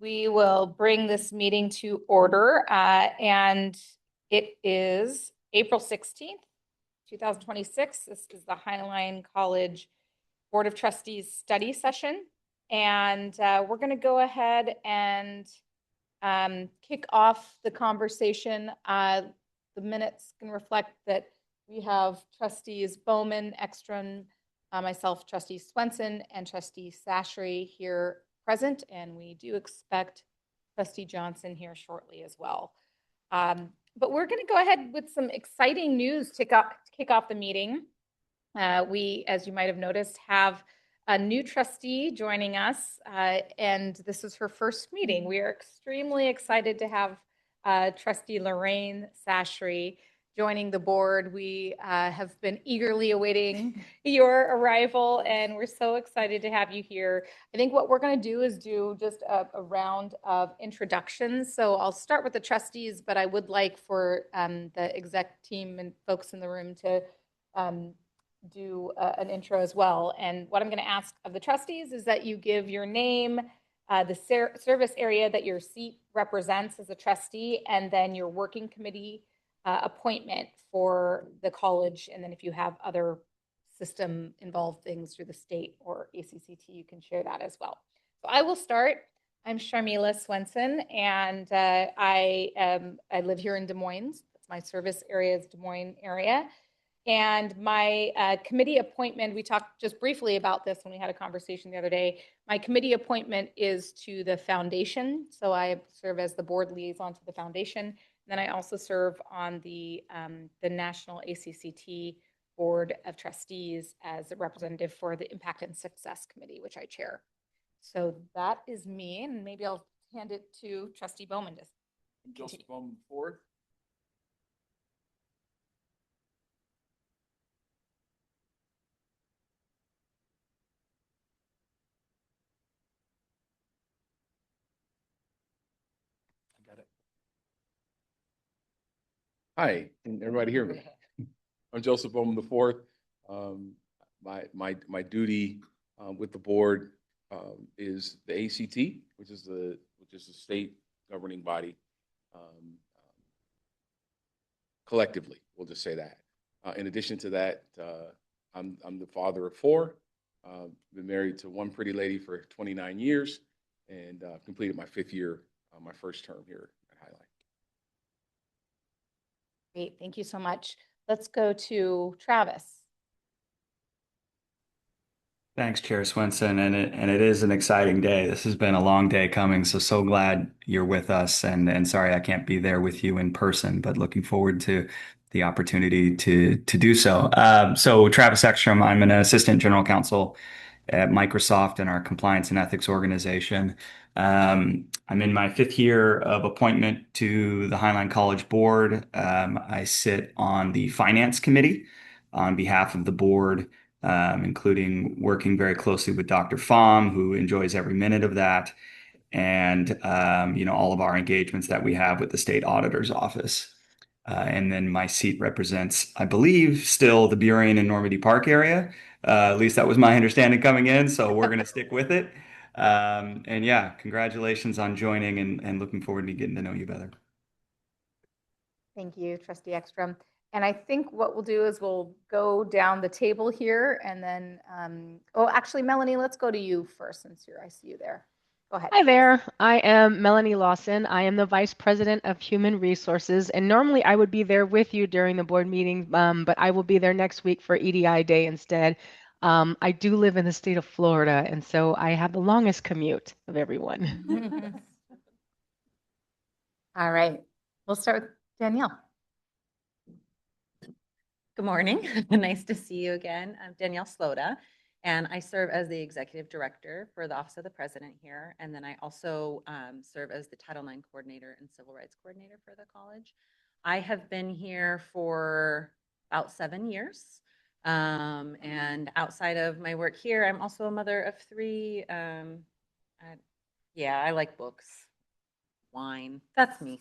We will bring this meeting to order, and it is April 16th, 2026. This is the Highline College Board of Trustees study session. And we're going to go ahead and kick off the conversation. The minutes can reflect that we have trustees Bowman, Ekstrom, myself, trustee Swenson, and trustee Sashry here present, and we do expect trustee Johnson here shortly as well. But we're going to go ahead with some exciting news to kick off the meeting. We, as you might have noticed, have a new trustee joining us, and this is her first meeting. We are extremely excited to have trustee Lorraine Sashry joining the board. We have been eagerly awaiting your arrival, and we're so excited to have you here. I think what we're going to do is do just a round of introductions. So I'll start with the trustees, but I would like for the exec team and folks in the room to do an intro as well. And what I'm going to ask of the trustees is that you give your name, the service area that your seat represents as a trustee, and then your working committee appointment for the college. And then if you have other system involved things through the state or ACCT, you can share that as well. So I will start. I'm Sharmila Swenson, and I live here in Des Moines. That's my service area is Des Moines area. And my committee appointment, we talked just briefly about this when we had a conversation the other day. My committee appointment is to the foundation. So I serve as the board liaison to the foundation. And then I also serve on the National ACCT Board of Trustees as a representative for the Impact and Success Committee, which I chair. So that is me, and maybe I'll hand it to Trustee Bowman. Joseph Bowman IV. Hi, can everybody hear me? I'm Joseph Bowman IV. My duty with the board is the ACT, which is the state governing body. Collectively, we'll just say that. In addition to that, I'm the father of four. Been married to one pretty lady for 29 years, and completed my 5th year, my first term here at Highline. Great, thank you so much. Let's go to Travis. Thanks, Chair Swenson, and it is an exciting day. This has been a long day coming, so glad you're with us, and sorry I can't be there with you in person, but looking forward to the opportunity to do so. So Travis Ekstrom, I'm an assistant general counsel at Microsoft in our compliance and ethics organization. I'm in my 5th year of appointment to the Highline College Board. I sit on the finance committee on behalf of the board, including working very closely with Dr. Pham, who enjoys every minute of that, and all of our engagements that we have with the state auditor's office. And then my seat represents, I believe, still the Burien and Normandy Park area. At least that was my understanding coming in, so we're going to stick with it. And yeah, congratulations on joining, and looking forward to getting to know you better. Thank you, Trustee Ekstrom. And I think what we'll do is we'll go down the table here, and then, actually, Melanie, let's go to you first since I see you there. Go ahead. Hi there. I am Melanie Lawson. I am the Vice President of Human Resources, and normally I would be there with you during the board meeting, but I will be there next week for EDI Day instead. I do live in the state of Florida, and so I have the longest commute of everyone. All right. We'll start with Danielle. Good morning. Nice to see you again. I'm Danielle Slota, and I serve as the Executive Director for the Office of the President here. And then I also serve as the Title IX Coordinator and Civil Rights Coordinator for the college. I have been here for about 7 years. And outside of my work here, I'm also a mother of 3. Yeah, I like books, wine. That's me.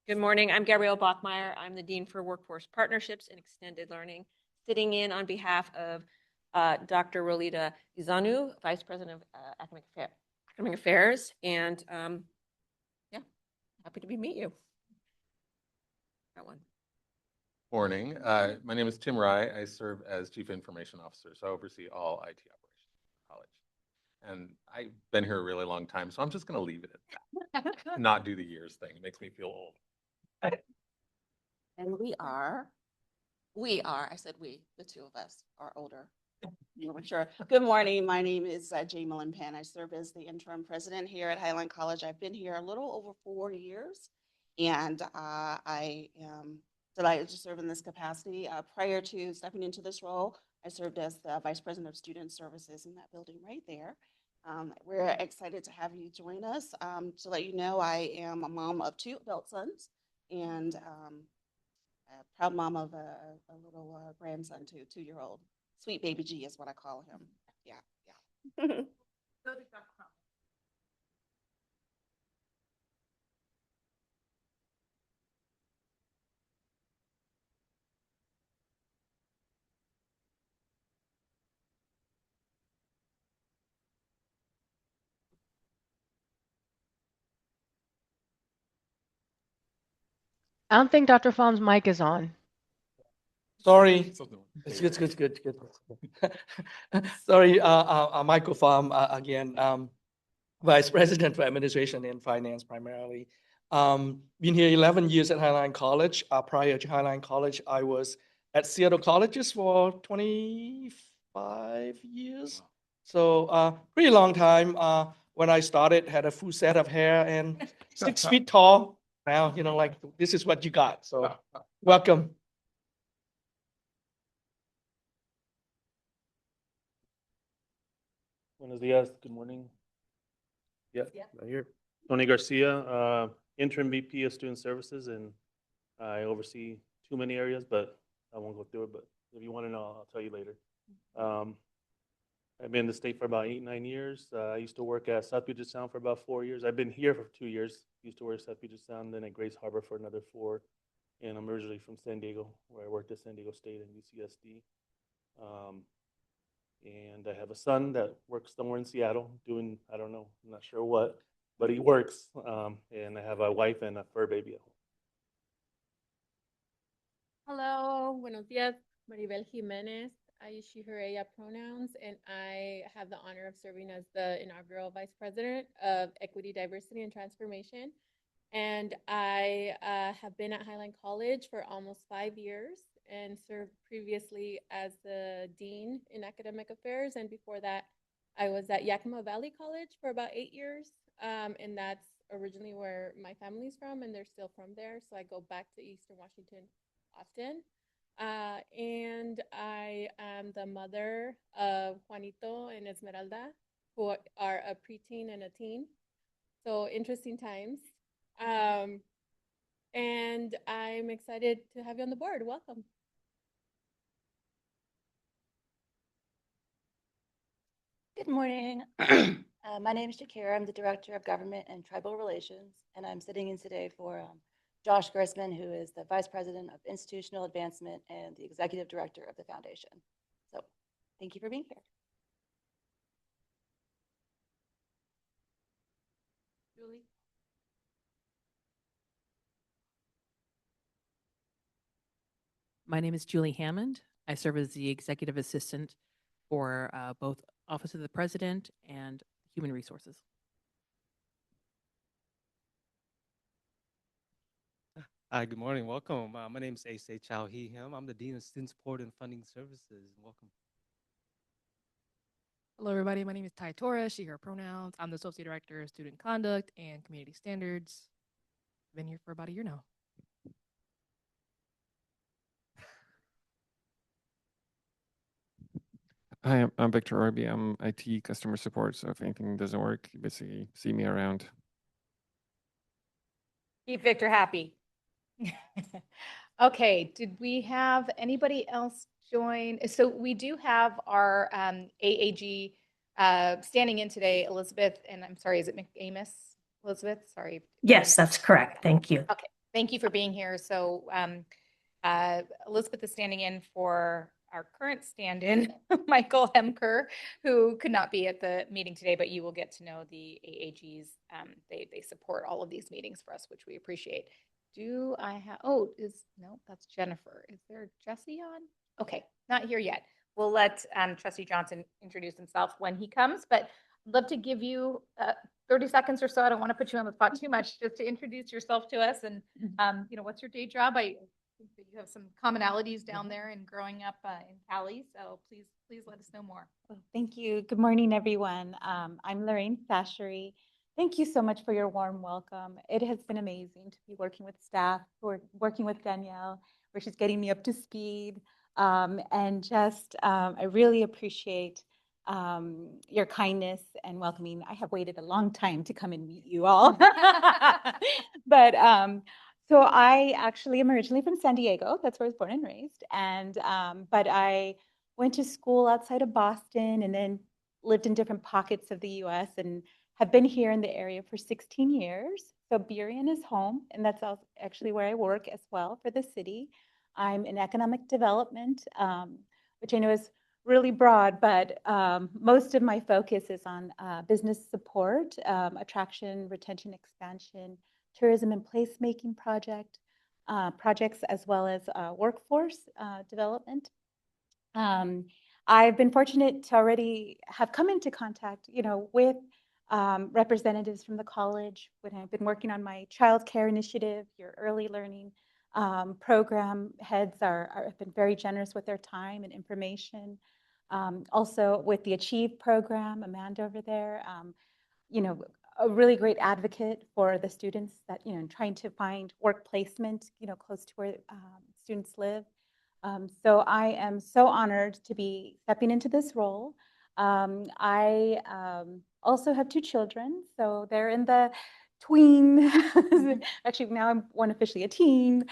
Good morning. I'm Gabrielle Bachmeyer. I'm the Dean for Workforce Partnerships and Extended Learning, sitting in on behalf of Dr. Rolita Izanu, Vice President of Academic Affairs, and yeah, happy to meet you. That one. Morning. My name is Tim Rye. I serve as Chief Information Officer, so I oversee all IT operations at the college. And I've been here a really long time, so I'm just going to leave it at that. Not do the years thing. It makes me feel old. And I said we, the two of us are older. Sure. Good morning. My name is Jamie Penn. I serve as the interim president here at Highline College. I've been here a little over 4 years, and I am delighted to serve in this capacity. Prior to stepping into this role, I served as the vice president of student services in that building right there. We're excited to have you join us. To let you know, I am a mom of 2 adult sons and a proud mom of a little grandson too, 2-year-old. Sweet baby G is what I call him. Yeah, yeah. I don't think Dr. Phom's mic is on. Sorry. It's good. Sorry, Michael Pham, again, Vice President for Administration and Finance primarily. Been here 11 years at Highline College. Prior to Highline College, I was at Seattle Colleges for 25 years. So pretty long time. When I started, had a full set of hair and 6 feet tall. Now, like this is what you got. So welcome. Buenos dias, good morning. Yeah, right here. Tony Garcia, interim VP of Student Services, and I oversee too many areas, but I won't go through it, but if you want to know, I'll tell you later. I've been in the state for about 8-9 years. I used to work at South Puget Sound for about 4 years. I've been here for 2 years. Used to work at South Puget Sound, then at Grace Harbor for another 4. And I'm originally from San Diego, where I worked at San Diego State and UCSD. And I have a son that works somewhere in Seattle doing, I don't know, I'm not sure what, but he works. And I have a wife and a fur baby at home. Hello, buenos dias, Maribel Jimenez. I use she, her, ella pronouns, and I have the honor of serving as the inaugural Vice President of Equity, Diversity, and Transformation. And I have been at Highline College for almost 5 years and served previously as the Dean in Academic Affairs. And before that, I was at Yakima Valley College for about 8 years. And that's originally where my family's from, and they're still from there. So I go back to Eastern Washington often. And I am the mother of Juanito and Esmeralda, who are a preteen and a teen. So interesting times. And I'm excited to have you on the board. Welcome. Good morning. My name is Shakira. I'm the Director of Government and Tribal Relations, and I'm sitting in today for Josh Gersman, who is the Vice President of Institutional Advancement and the Executive Director of the Foundation. So thank you for being here. Julie? My name is Julie Hammond. I serve as the Executive Assistant for both Office of the President and Human Resources. Hi, good morning. Welcome. My name is Asa Chow Hee Him. I'm the Dean of Student Support and Funding Services. Welcome. Hello, everybody. My name is Ty Torres, she, her pronouns. I'm the Associate Director of Student Conduct and Community Standards. Been here for about a year now. Hi, I'm Victor Orby. I'm IT customer support. So if anything doesn't work, you basically see me around. Keep Victor happy. Okay, did we have anybody else join? So we do have our AAG standing in today, Elizabeth, and I'm sorry, is it McAmis? Elizabeth, sorry. Yes, that's correct. Thank you. Okay, thank you for being here. So Elizabeth is standing in for our current stand-in, Michael Hemker, who could not be at the meeting today, but you will get to know the AAGs. They support all of these meetings for us, which we appreciate. Do I have, no, that's Jennifer. Is there Jesse on? Okay, not here yet. We'll let Trustee Johnson introduce himself when he comes, but I'd love to give you 30 seconds or so. I don't want to put you on the spot too much, just to introduce yourself to us and, what's your day job? I think that you have some commonalities down there and growing up in Cali. So please let us know more. Well, thank you. Good morning, everyone. I'm Lorraine Fashery. Thank you so much for your warm welcome. It has been amazing to be working with staff, working with Danielle, where she's getting me up to speed. And just, I really appreciate your kindness and welcoming. I have waited a long time to come and meet you all. But so I actually am originally from San Diego. That's where I was born and raised. And but I went to school outside of Boston and then lived in different pockets of the US and have been here in the area for 16 years. So Burien is home, and that's actually where I work as well for the city. I'm in economic development, which I know is really broad, but most of my focus is on business support, attraction, retention, expansion, tourism and placemaking projects, as well as workforce development. I've been fortunate to already have come into contact, with representatives from the college when I've been working on my child care initiative, your early learning program heads have been very generous with their time and information. Also with the Achieve program, Amanda over there, a really great advocate for the students that, trying to find work placement, close to where students live. So I am so honored to be stepping into this role. I also have 2 children, so they're in the tween, actually now I'm one officially a teen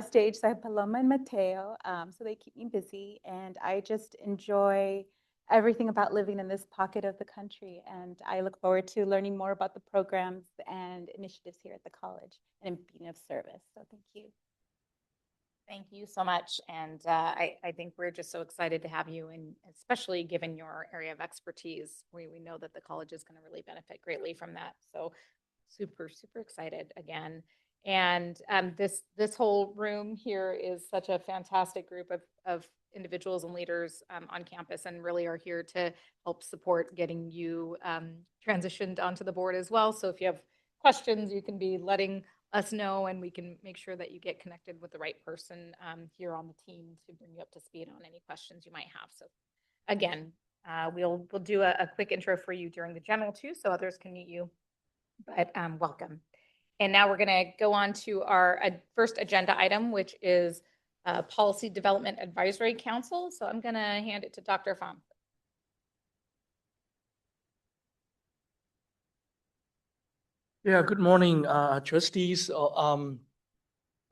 stage, so I have Paloma and Mateo, so they keep me busy, and I just enjoy everything about living in this pocket of the country, and I look forward to learning more about the programs and initiatives here at the college and being of service, so thank you. Thank you so much. And I think we're just so excited to have you, and especially given your area of expertise, we know that the college is going to really benefit greatly from that. So super, super excited again. And this whole room here is such a fantastic group of individuals and leaders on campus, and really are here to help support getting you transitioned onto the board as well. So if you have questions, you can be letting us know, and we can make sure that you get connected with the right person here on the team to bring you up to speed on any questions you might have. So again, we'll do a quick intro for you during the general too, so others can meet you, but welcome. And now we're gonna go on to our first agenda item, which is Policy Development Advisory Council. So I'm gonna hand it to Dr. Pham. Yeah, good morning, trustees.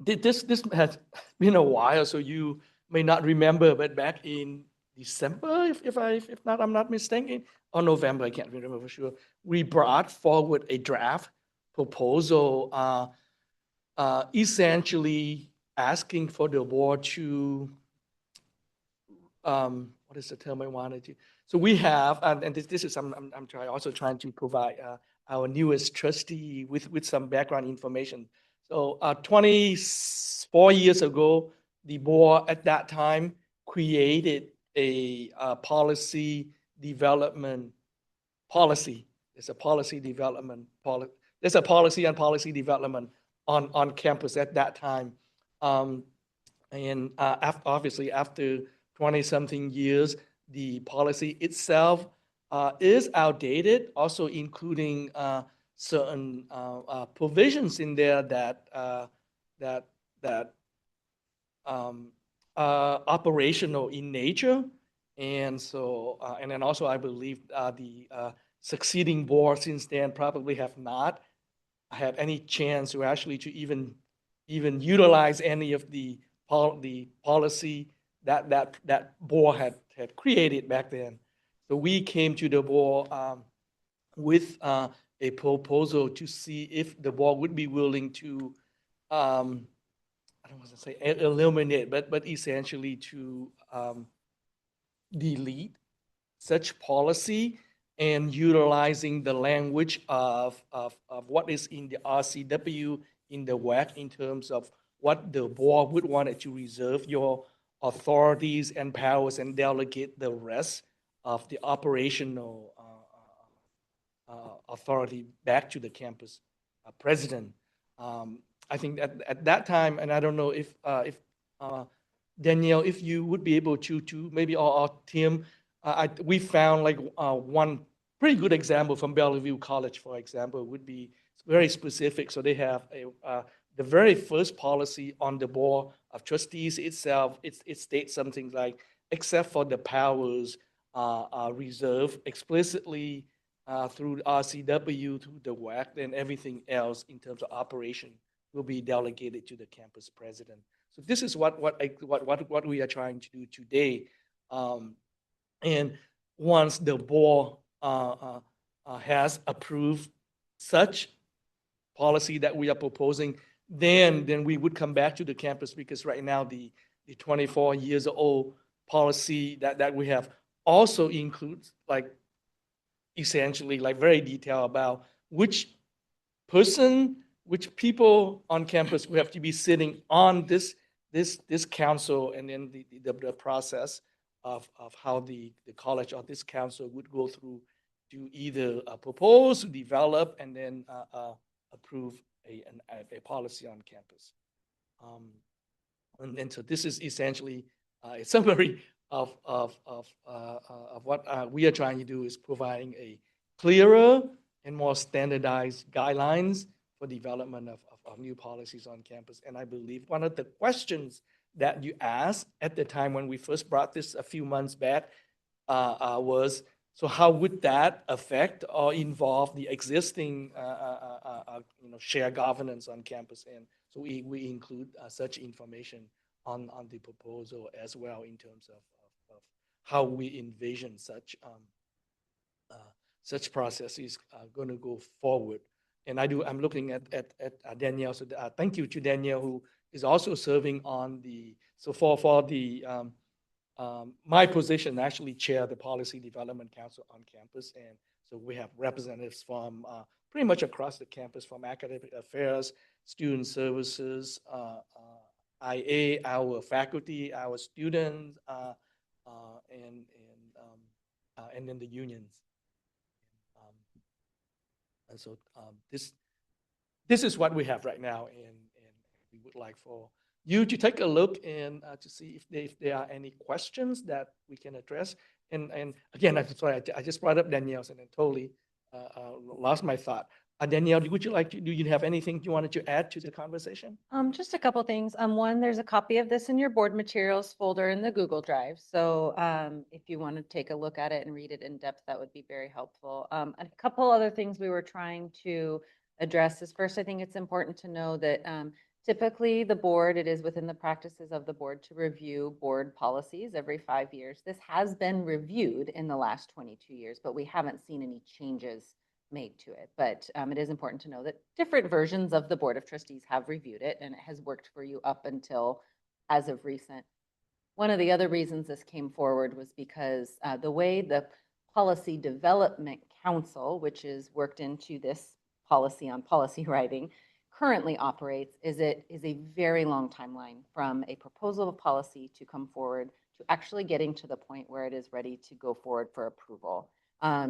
This has been a while, so you may not remember, but back in December, if not, I'm not mistaken, or November, I can't remember for sure, we brought forward a draft proposal, essentially asking for the board to, what is the term I wanted to? So we have, and this is I'm also trying to provide our newest trustee with some background information. So 24 years ago, the board at that time created a policy development policy. There's a policy development policy. There's a policy and policy development on campus at that time. And obviously after 20-something years, the policy itself is outdated, also including certain provisions in there that operational in nature, and so and then also I believe the succeeding board since then probably have not had any chance to actually to even utilize any of the policy that board had created back then. So we came to the board with a proposal to see if the board would be willing to, I don't want to say eliminate, but essentially to delete such policy and utilizing the language of what is in the RCW, in the WAC, in terms of what the board would want it to reserve your authorities and powers and delegate the rest of the operational authority back to the campus president. I think at that time, and I don't know if Danielle, if you would be able to maybe our team, we found like one pretty good example from Bellevue College, for example, would be very specific. So they have the very first policy on the board of trustees itself. It states something like, except for the powers reserved explicitly through RCW, through the WAC, then everything else in terms of operation will be delegated to the campus president. So this is what we are trying to do today. And once the board has approved such policy that we are proposing, then we would come back to the campus, because right now the 24 years old policy that we have also includes like essentially like very detailed about which people on campus will have to be sitting on this council, and then the process of how the college or this council would go through to either propose, develop, and then approve a policy on campus. And so this is essentially a summary of what we are trying to do, is providing a clearer and more standardized guidelines for development of new policies on campus. And I believe one of the questions that you asked at the time when we first brought this a few months back was, so how would that affect or involve the existing shared governance on campus? And so we include such information on the proposal as well, in terms of how we envision such processes going to go forward. And I'm looking at Danielle. So thank you to Danielle, who is also serving on so for the my position, actually chair the Policy Development Council on campus. And so we have representatives from pretty much across the campus, from academic affairs, student services, IA, our faculty, our students, and then the unions. And so this is what we have right now, and we would like for you to take a look and to see if there are any questions that we can address. And again, I'm sorry, I just brought up Danielle's and then totally lost my thought. Danielle, do you have anything you wanted to add to the conversation? Just a couple things. One, there's a copy of this in your board materials folder in the Google Drive. So if you want to take a look at it and read it in depth, that would be very helpful. A couple other things we were trying to address is, first, I think it's important to know that typically the board, it is within the practices of the board to review board policies every 5 years. This has been reviewed in the last 22 years, but we haven't seen any changes made to it. But it is important to know that different versions of the Board of Trustees have reviewed it, and it has worked for you up until as of recent. One of the other reasons this came forward was because the way the Policy Development Council, which is worked into this policy on policy writing, currently operates, is it is a very long timeline from a proposal of policy to come forward to actually getting to the point where it is ready to go forward for approval.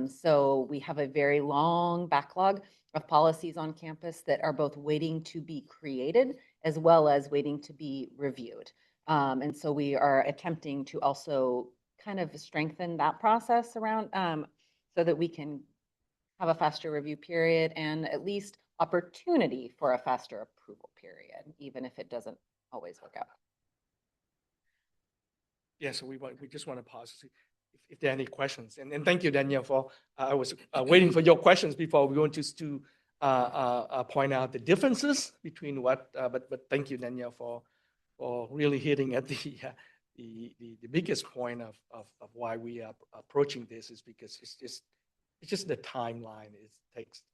So we have a very long backlog of policies on campus that are both waiting to be created as well as waiting to be reviewed. And so we are attempting to also kind of strengthen that process around so that we can have a faster review period and at least opportunity for a faster approval period, even if it doesn't always work out. Yeah, so we just want to pause to see if there are any questions. And thank you, Danielle, for I was waiting for your questions before we go into point out the differences between what. But thank you, Danielle, for really hitting at the biggest point of why we are approaching this, is because it's just the timeline. It takes.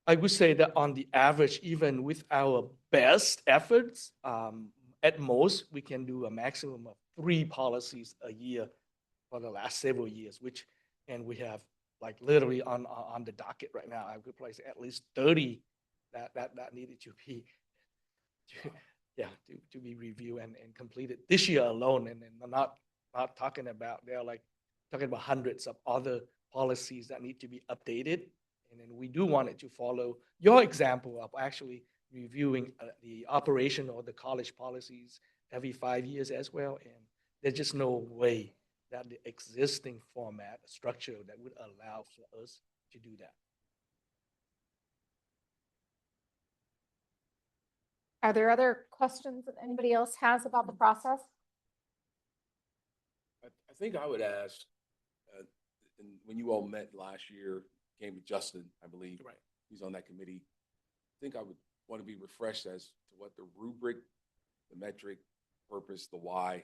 I would say that on the average, even with our best efforts, at most we can do a maximum of 3 policies a year for the last several years, and we have like literally on the docket right now, I could place at least 30 that needed to be, to be reviewed and completed this year alone. And I'm not talking about, they're like talking about hundreds of other policies that need to be updated. And then we do want it to follow your example of actually reviewing the operation or the college policies every 5 years as well. And there's just no way that the existing format structure that would allow for us to do that. Are there other questions that anybody else has about the process? I think I would ask, and when you all met last year, came with Justin, I believe. Right. He's on that committee. I think I would want to be refreshed as to what the rubric, the metric, purpose, the why.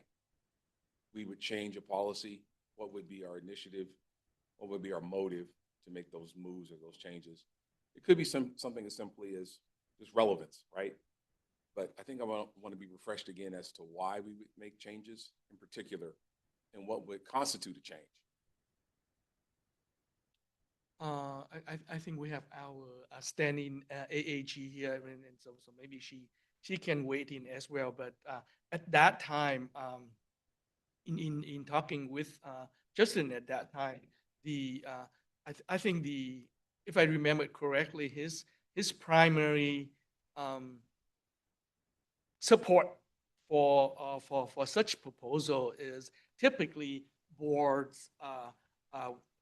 We would change a policy. What would be our initiative? What would be our motive to make those moves or those changes? It could be something as simply as just relevance, right? But I think I want to be refreshed again as to why we would make changes in particular and what would constitute a change. I think we have our standing AAG here, and so maybe she can weigh in as well. But at that time, in talking with Justin at that time, I think if I remember correctly, his primary support for such proposal is typically boards.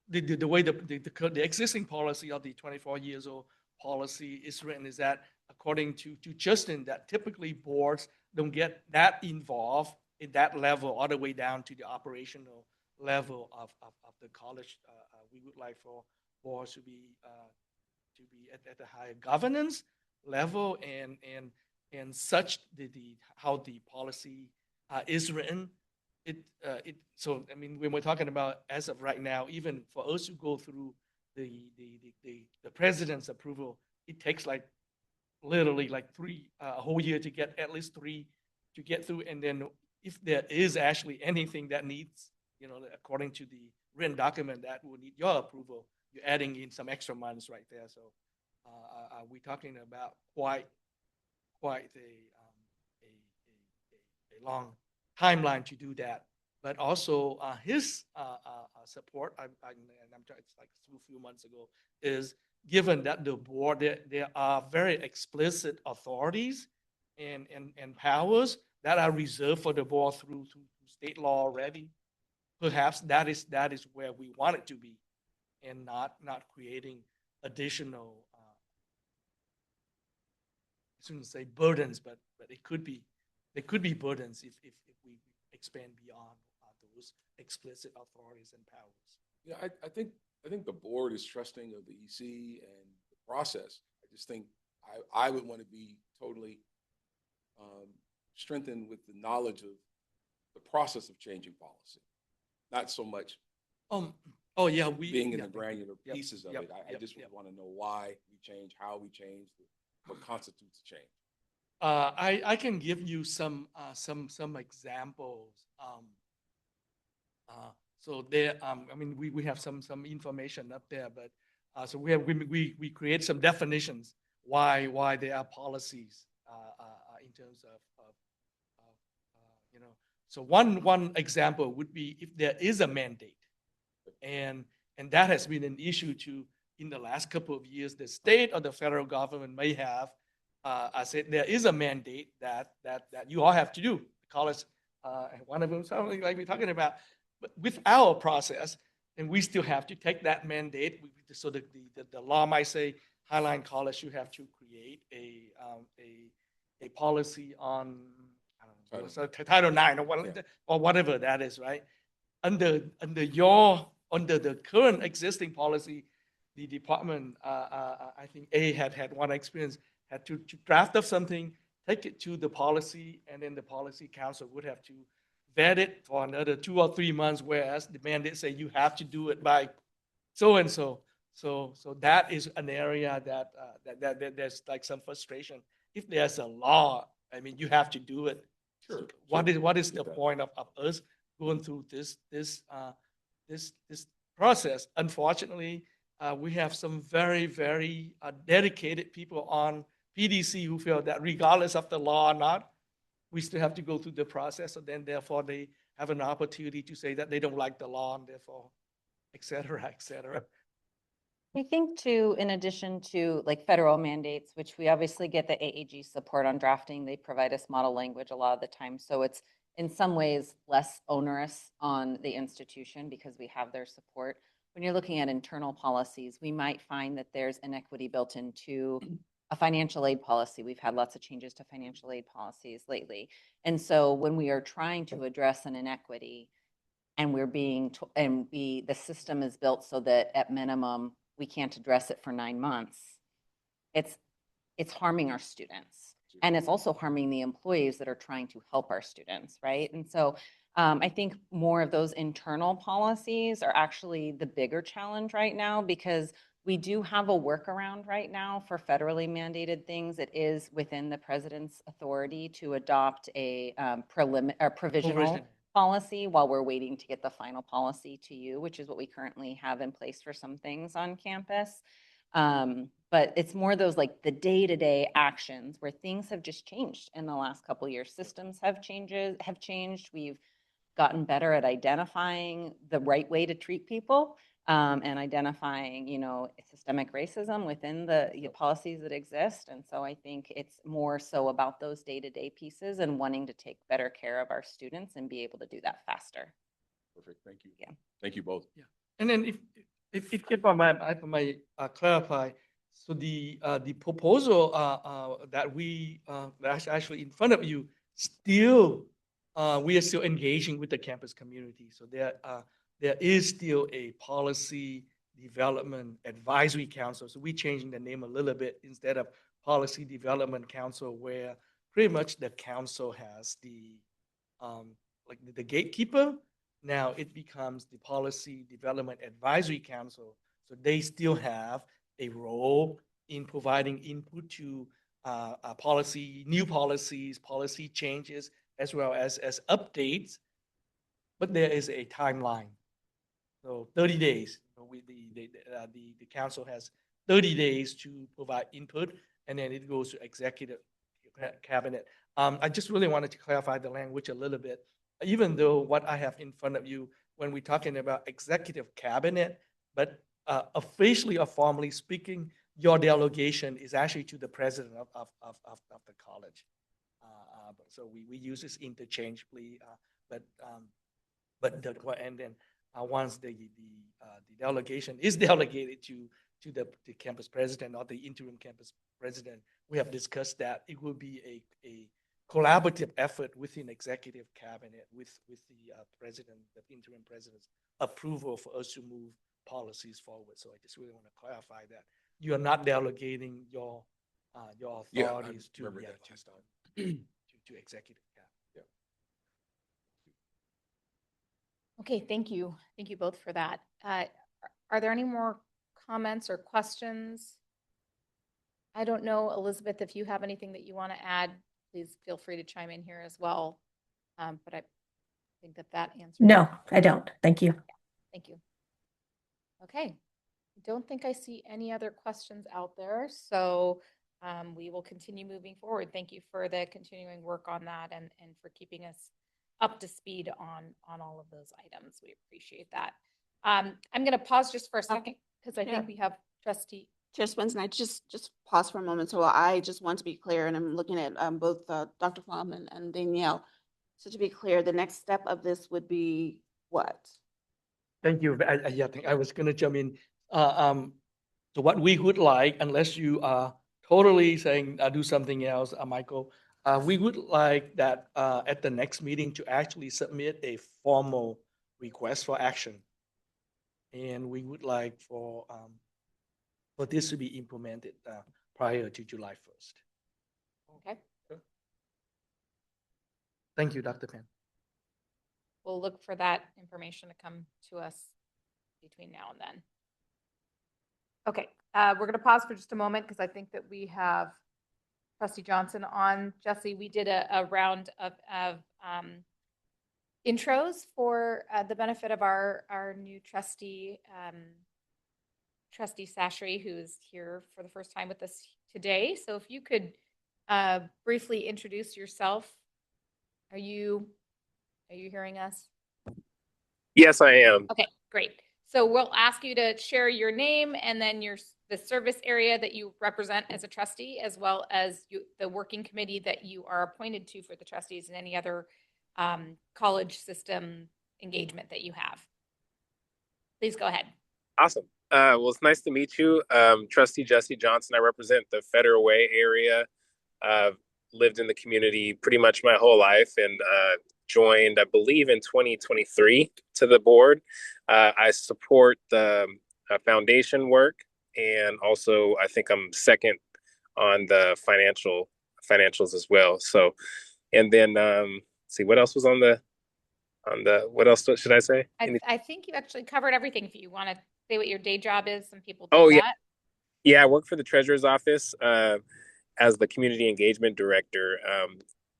The way the existing policy of the 24 years old policy is written is that, according to Justin, that typically boards don't get that involved in that level all the way down to the operational level of the college. We would like for boards to be at the higher governance level and such how the policy is written. So I mean, when we're talking about as of right now, even for us to go through the president's approval, it takes like literally like a whole year to get at least 3 to get through. And then if there is actually anything that needs, according to the written document that will need your approval, you're adding in some extra months right there. So we're talking about quite a long timeline to do that. But also his support, and I'm trying, it's like a few months ago, is given that the board, there are very explicit authorities and powers that are reserved for the board through state law already. Perhaps that is where we want it to be, and not creating additional, I shouldn't say burdens, but it could be, there could be burdens if we expand beyond those explicit authorities and powers. Yeah, I think the board is trusting of the EC and the process. I just think I would want to be totally strengthened with the knowledge of the process of changing policy, not so much being in the granular pieces of it. I just want to know why we change, how we change, what constitutes a change. I can give you some examples. So there, I mean, we have some information up there, but so we create some definitions why there are policies in terms of So one example would be if there is a mandate, and that has been an issue in the last couple of years. The state or the federal government may have. I said there is a mandate that you all have to do. College, one of them, something like we're talking about, but with our process, and we still have to take that mandate. So the law might say, Highline College, you have to create a policy on Title IX or whatever that is, right? Under the current existing policy, the department, I think had one experience, had to draft up something, take it to the policy, and then the policy council would have to vet it for another 2 or 3 months, whereas the mandate say you have to do it by so and so. So that is an area that there's like some frustration. If there's a law, I mean, you have to do it. Sure. What is the point of us going through this this process. Unfortunately, we have some very, very dedicated people on PDC who feel that regardless of the law or not, we still have to go through the process. And then therefore they have an opportunity to say that they don't like the law and therefore, et cetera, et cetera. I think too, in addition to like federal mandates, which we obviously get the AAG support on drafting, they provide us model language a lot of the time. So it's in some ways less onerous on the institution because we have their support. When you're looking at internal policies, we might find that there's inequity built into a financial aid policy. We've had lots of changes to financial aid policies lately. And so when we are trying to address an inequity and the system is built so that at minimum, we can't address it for 9 months, it's harming our students. And it's also harming the employees that are trying to help our students, right? And so I think more of those internal policies are actually the bigger challenge right now because we do have a workaround right now for federally mandated things. It is within the president's authority to adopt a provisional policy while we're waiting to get the final policy to you, which is what we currently have in place for some things on campus. But it's more those like the day-to-day actions where things have just changed in the last couple of years. Systems have changed. We've gotten better at identifying the right way to treat people and identifying, systemic racism within the policies that exist. And so I think it's more so about those day-to-day pieces and wanting to take better care of our students and be able to do that faster. Perfect. Thank you. Yeah. Thank you both. Yeah. And then if I might clarify, so the proposal that that's actually in front of you still we are still engaging with the campus community. So there is still a policy development advisory council. So we're changing the name a little bit instead of policy development council, where pretty much the council has the like the gatekeeper. Now it becomes the policy development advisory council. So they still have a role in providing input to new policies, policy changes, as well as updates. But there is a timeline. So 30 days. The council has 30 days to provide input, and then it goes to executive cabinet. I just really wanted to clarify the language a little bit. Even though what I have in front of you, when we're talking about executive cabinet, but officially or formally speaking, your delegation is actually to the president of the college. So we use this interchangeably, and then once the delegation is delegated to the campus president or the interim campus president, we have discussed that it will be a collaborative effort within executive cabinet with the president, the interim president's approval for us to move policies forward. So I just really want to clarify that you are not delegating your authorities to executive cabinet. Okay, thank you. Thank you both for that. Are there any more comments or questions? I don't know, Elizabeth, if you have anything that you want to add, please feel free to chime in here as well. But I think that answers. No, I don't. Thank you. Thank you. Okay. I don't think I see any other questions out there. So we will continue moving forward. Thank you for the continuing work on that and for keeping us up to speed on all of those items. We appreciate that. I'm going to pause just for a second because I think we have trustee. Chair Swenson, I just pause for a moment. So I just want to be clear, and I'm looking at both Dr. Flom and Danielle. So to be clear, the next step of this would be what? Thank you. I think I was going to jump in. So what we would like, unless you are totally saying do something else, Michael, we would like that at the next meeting to actually submit a formal request for action. And we would like for this to be implemented prior to July 1st. Okay. Thank you, Dr. Penn. We'll look for that information to come to us between now and then. Okay, we're going to pause for just a moment because I think that we have Trustee Johnson on. Jesse, we did a round of intros for the benefit of our new trustee, Trustee Sashri, who is here for the first time with us today. So if you could briefly introduce yourself. Are you hearing us? Yes, I am. Okay, great. So we'll ask you to share your name and then the service area that you represent as a trustee, as well as the working committee that you are appointed to for the trustees and any other college system engagement that you have. Please go ahead. Awesome. Well, it's nice to meet you. Trustee Jesse Johnson. I represent the Federal Way area. Lived in the community pretty much my whole life and joined, I believe, in 2023 to the board. I support the foundation work, and also I think I'm second on the financials as well. So, and then see what else was on the what else should I say? I think you actually covered everything. If you want to say what your day job is, some people do yeah. that. Yeah, I work for the treasurer's office as the community engagement director.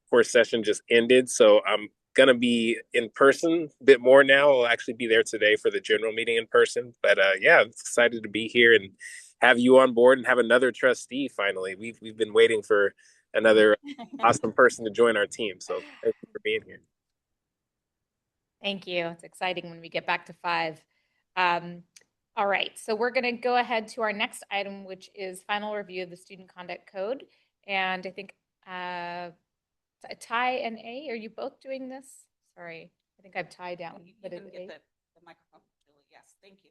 Course session just ended, so I'm gonna be in person a bit more now. I'll actually be there today for the general meeting in person. But yeah, I'm excited to be here and have you on board and have another trustee finally. We've been waiting for another awesome person to join our team. So thank you for being here. Thank you. It's exciting when we get back to 5. All right, so we're going to go ahead to our next item, which is final review of the student conduct code. And I think Ty and A, are you both doing this? Sorry, I think I've Ty down. You can get the microphone. Yes, thank you.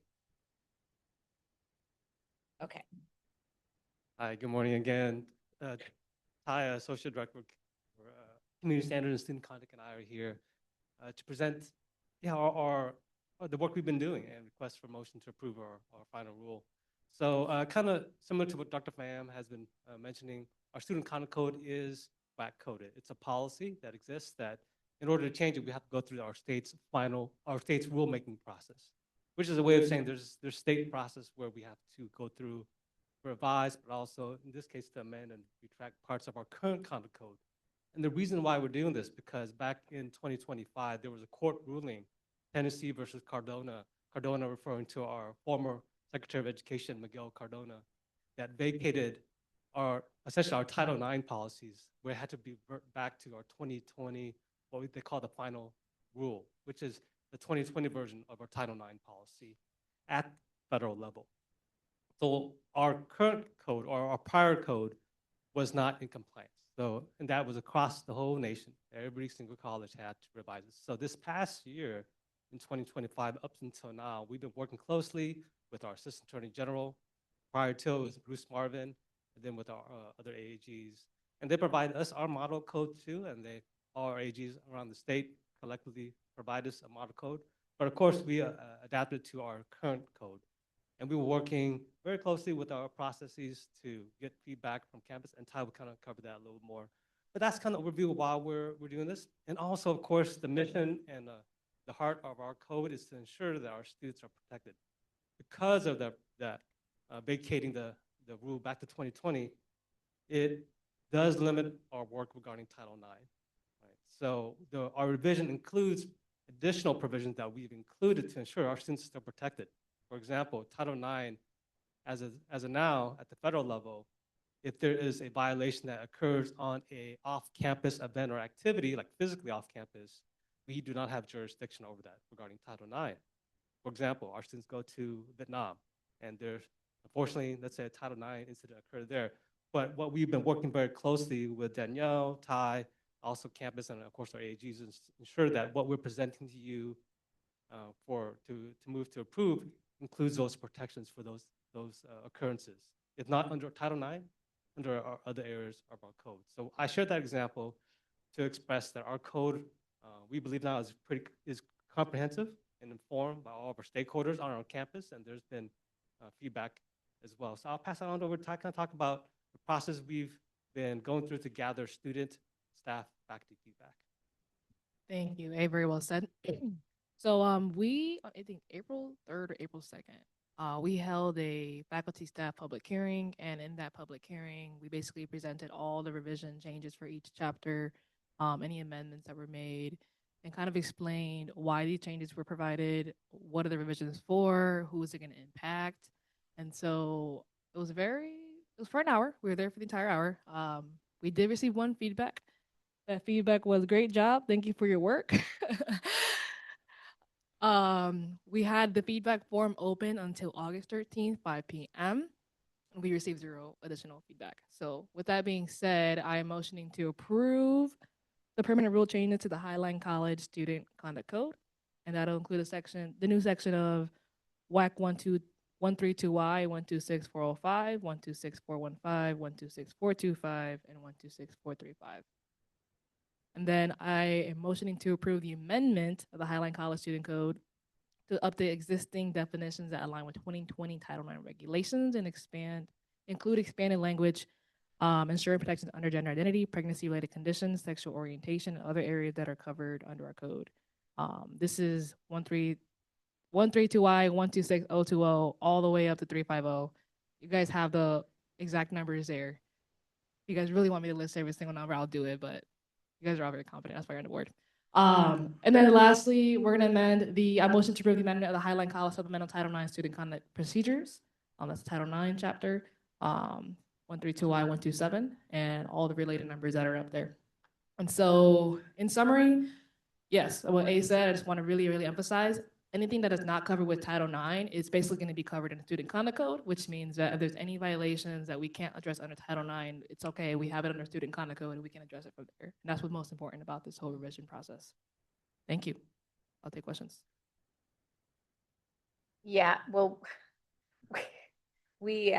Okay. Hi, good morning again. Ty, Associate Director for Community Standards and Student Conduct, and I are here to present the work we've been doing and request for motion to approve our final rule. So kind of similar to what Dr. Pham has been mentioning, our student conduct code is back coded. It's a policy that exists that in order to change it, we have to go through our state's rulemaking process, which is a way of saying there's state process where we have to go through, revise, but also in this case to amend and retract parts of our current conduct code. And the reason why we're doing this, because back in 2025, there was a court ruling, Tennessee versus Cardona referring to our former Secretary of Education, Miguel Cardona, that vacated essentially our Title IX policies, where it had to be back to our 2020, what they call the final rule, which is the 2020 version of our Title IX policy at federal level. So our current code or our prior code was not in compliance. So, and that was across the whole nation. Every single college had to revise it. So this past year, in 2025, up until now, we've been working closely with our Assistant Attorney General. Prior to it was Bruce Marvin, and then with our other AAGs. And they provide us our model code too, and all our AAGs around the state collectively provide us a model code. But of course, we adapted to our current code. And we were working very closely with our processes to get feedback from campus, and Ty will kind of cover that a little more. But that's kind of an overview of why we're doing this. And also, of course, the mission and the heart of our code is to ensure that our students are protected. Because of that vacating the rule back to 2020, it does limit our work regarding Title IX. Right? So our revision includes additional provisions that we've included to ensure our students are protected. For example, Title IX, as of now, at the federal level, if there is a violation that occurs on a off-campus event or activity, like physically off-campus, we do not have jurisdiction over that regarding Title IX. For example, our students go to Vietnam, and there's, unfortunately, let's say a Title IX incident occurred there. But what we've been working very closely with Danielle, Ty, also campus, and of course our AAGs, is ensure that what we're presenting to you to move to approve includes those protections for those occurrences. If not under Title IX, under our other areas of our code. So I shared that example to express that our code, we believe now is comprehensive and informed by all of our stakeholders on our campus, and there's been feedback as well. So I'll pass it on over to Ty, kind of talk about the process we've been going through to gather student, staff, faculty feedback. Thank you. Very well said. So I think April 3rd or April 2nd, we held a faculty staff public hearing, and in that public hearing, we basically presented all the revision changes for each chapter, any amendments that were made. and kind of explained why these changes were provided, what are the revisions for, who is it going to impact. And so it was for an hour. We were there for the entire hour. We did receive one feedback. That feedback was great job. Thank you for your work. We had the feedback form open until August 13th, 5 p.m. We received 0 additional feedback. So with that being said, I am motioning to approve the permanent rule changes to the Highline College Student Conduct Code. And that'll include the new section of WAC 132Y, 126405, 126415, 126425, and 126435. And then I am motioning to approve the amendment of the Highline College Student Code to update existing definitions that align with 2020 Title IX regulations and include expanded language, ensuring protections under gender identity, pregnancy-related conditions, sexual orientation, and other areas that are covered under our code. This is 132Y, 126020, all the way up to 350. You guys have the exact numbers there. If you guys really want me to list every single number, I'll do it, but you guys are all very confident. That's why you're on the board. And then lastly, we're going to amend the motion to approve the amendment of the Highline College Supplemental Title IX Student Conduct Procedures. That's the Title IX chapter, 132Y127, and all the related numbers that are up there. And so, in summary, yes, what A said, I just want to really, really emphasize, anything that is not covered with Title IX is basically going to be covered in the Student Conduct Code, which means that if there's any violations that we can't address under Title IX, it's okay. We have it under Student Conduct Code and we can address it from there. And that's what's most important about this whole revision process. Thank you. I'll take questions. Yeah, well, we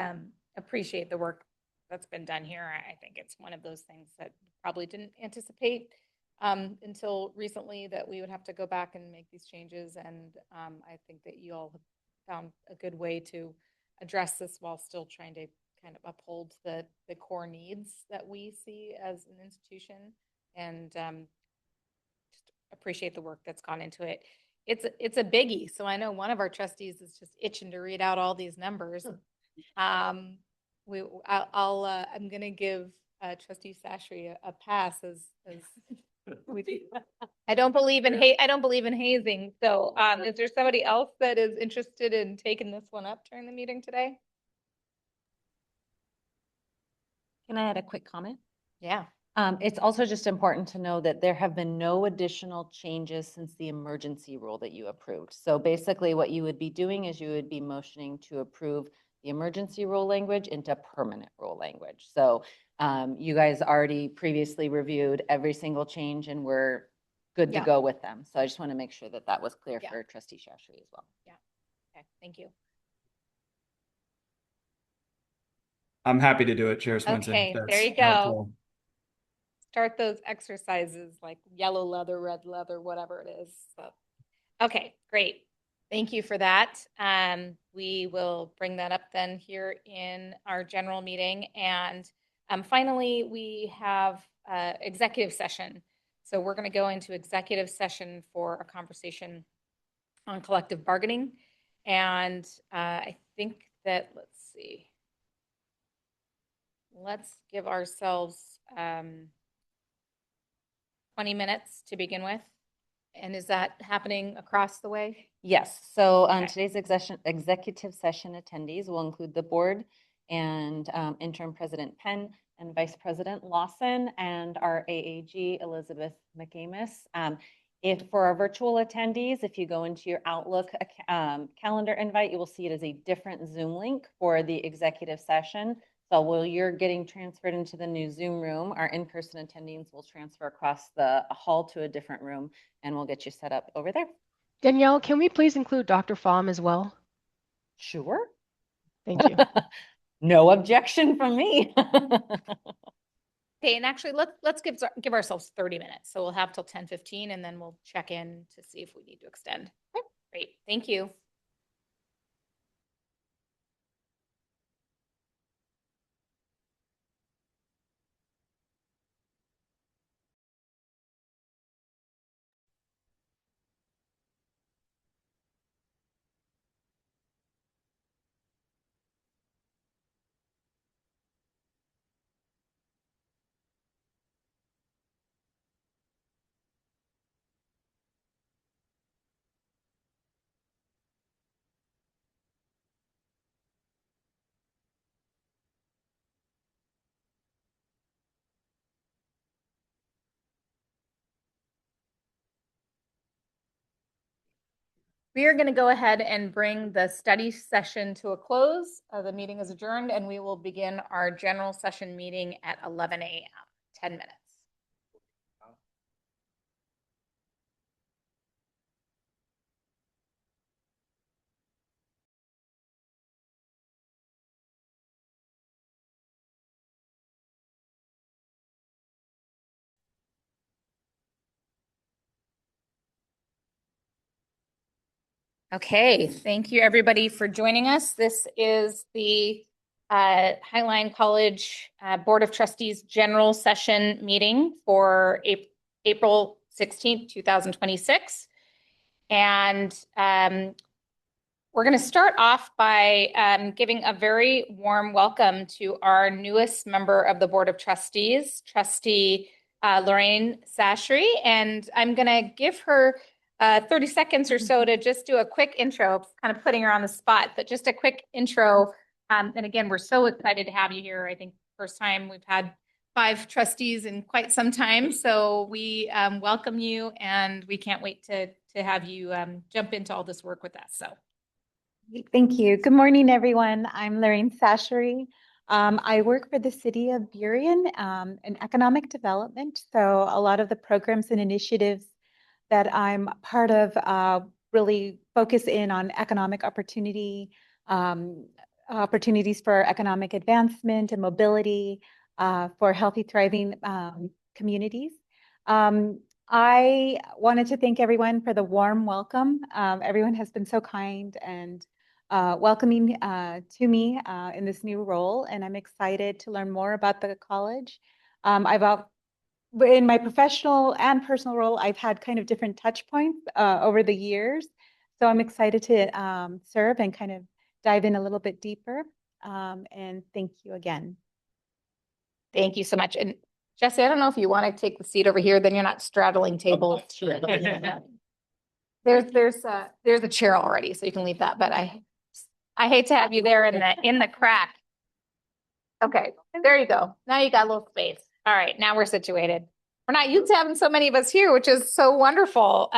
appreciate the work that's been done here. I think it's one of those things that probably didn't anticipate until recently that we would have to go back and make these changes. And I think that you all have found a good way to address this while still trying to kind of uphold the core needs that we see as an institution, and just appreciate the work that's gone into it. It's a biggie. So I know one of our trustees is just itching to read out all these numbers. I'm going to give Trustee Sashri a pass as I don't believe in hazing. So, is there somebody else that is interested in taking this one up during the meeting today? Can I add a quick comment? Yeah. It's also just important to know that there have been no additional changes since the emergency rule that you approved. So basically what you would be doing is you would be motioning to approve the emergency rule language into permanent rule language. So you guys already previously reviewed every single change and we're good to go with them. So I just want to make sure that that was clear for Trustee Shastri as well. Yeah. Okay. Thank you. I'm happy to do it, Chair Swinson. Okay, there you go. Start those exercises like yellow leather, red leather, whatever it is. So, okay, great. Thank you for that. We will bring that up then here in our general meeting. And finally, we have executive session. So we're going to go into executive session for a conversation on collective bargaining. And I think that, let's see. Let's give ourselves 20 minutes to begin with. And is that happening across the way? Yes. So today's executive session attendees will include the board and interim president Penn and vice president Lawson and our AAG Elizabeth McAmis. If for our virtual attendees, if you go into your Outlook calendar invite, you will see it as a different Zoom link for the executive session. So while you're getting transferred into the new Zoom room, our in-person attendees will transfer across the hall to a different room and we'll get you set up over there. Danielle, can we please include Dr. Pham as well? Sure. Thank you. No objection from me. Okay, and actually let's give ourselves 30 minutes. So we'll have till 10:15 and then we'll check in to see if we need to extend. Great, thank you. We are going to go ahead and bring the study session to a close. The meeting is adjourned, and we will begin our general session meeting at 11 a.m., 10 minutes. Okay, thank you everybody for joining us. This is the Highline College Board of Trustees General Session meeting for April 16th, 2026. And we're going to start off by giving a very warm welcome to our newest member of the Board of Trustees, Trustee Lorraine Sashry. And I'm going to give her 30 seconds or so to just do a quick intro, kind of putting her on the spot, but just a quick intro. And again, we're so excited to have you here. I think first time we've had 5 trustees in quite some time. So we welcome you, and we can't wait to have you jump into all this work with us. So. Thank you. Good morning, everyone. I'm Lorraine Sashry. I work for the city of Burien in economic development. So a lot of the programs and initiatives that I'm part of really focus in on economic opportunity, opportunities for economic advancement and mobility for healthy, thriving communities. I wanted to thank everyone for the warm welcome. Everyone has been so kind and welcoming to me in this new role, and I'm excited to learn more about the college. In my professional and personal role, I've had kind of different touch points over the years. So I'm excited to serve and kind of dive in a little bit deeper. And thank you again. Thank you so much. And Jesse, I don't know if you want to take the seat over here, then you're not straddling tables. There's a chair already, so you can leave that, but I hate to have you there in the crack. Okay, there you go. Now you got a little space. All right, now we're situated. We're not used to having so many of us here, which is so wonderful.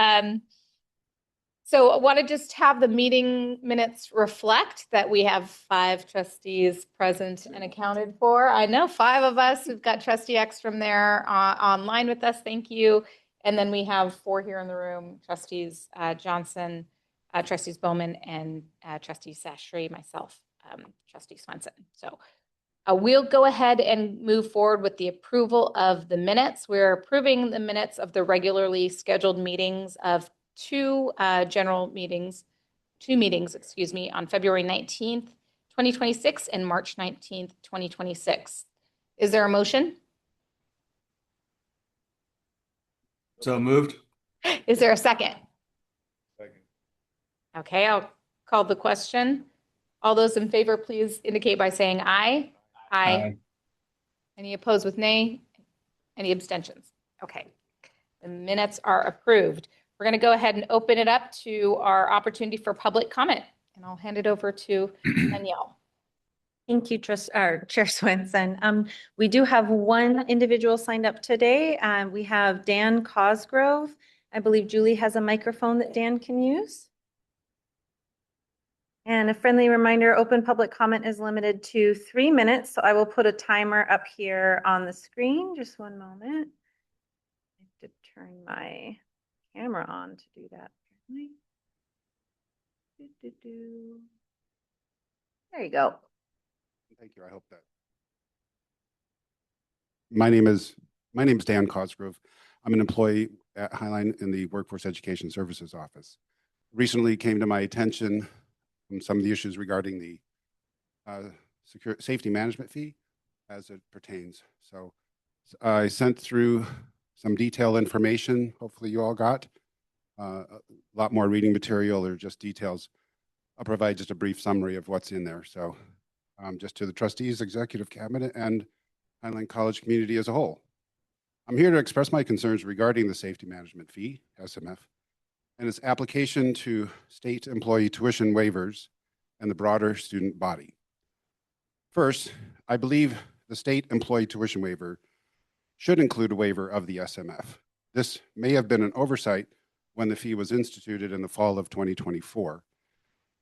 So I want to just have the meeting minutes reflect that we have 5 trustees present and accounted for. I know 5 of us. We've got Trustee X from there online with us. Thank you. And then we have 4 here in the room, Trustees Johnson, Trustees Bowman, and Trustee Sashry, myself, Trustee Swenson. So we'll go ahead and move forward with the approval of the minutes. We're approving the minutes of the regularly scheduled meetings of 2 meetings, on February 19th, 2026 and March 19th, 2026. Is there a motion? So moved. Is there a second? Second. Okay, I'll call the question. All those in favor, please indicate by saying aye. Aye. Any opposed with nay? Any abstentions? Okay. The minutes are approved. We're going to go ahead and open it up to our opportunity for public comment, and I'll hand it over to Danielle. Thank you, Chair Swenson. We do have one individual signed up today. We have Dan Cosgrove. I believe Julie has a microphone that Dan can use. And a friendly reminder, open public comment is limited to 3 minutes. So I will put a timer up here on the screen. Just one moment. I have to turn my camera on to do that. There you go. Thank you. I hope that. My name is Dan Cosgrove. I'm an employee at Highline in the Workforce Education Services Office. Recently came to my attention some of the issues regarding the safety management fee as it pertains. So I sent through some detailed information. Hopefully you all got a lot more reading material or just details. I'll provide just a brief summary of what's in there. So just to the trustees, executive cabinet, and Highline College community as a whole. I'm here to express my concerns regarding the safety management fee, SMF, and its application to state employee tuition waivers and the broader student body. First, I believe the state employee tuition waiver should include a waiver of the SMF. This may have been an oversight when the fee was instituted in the fall of 2024,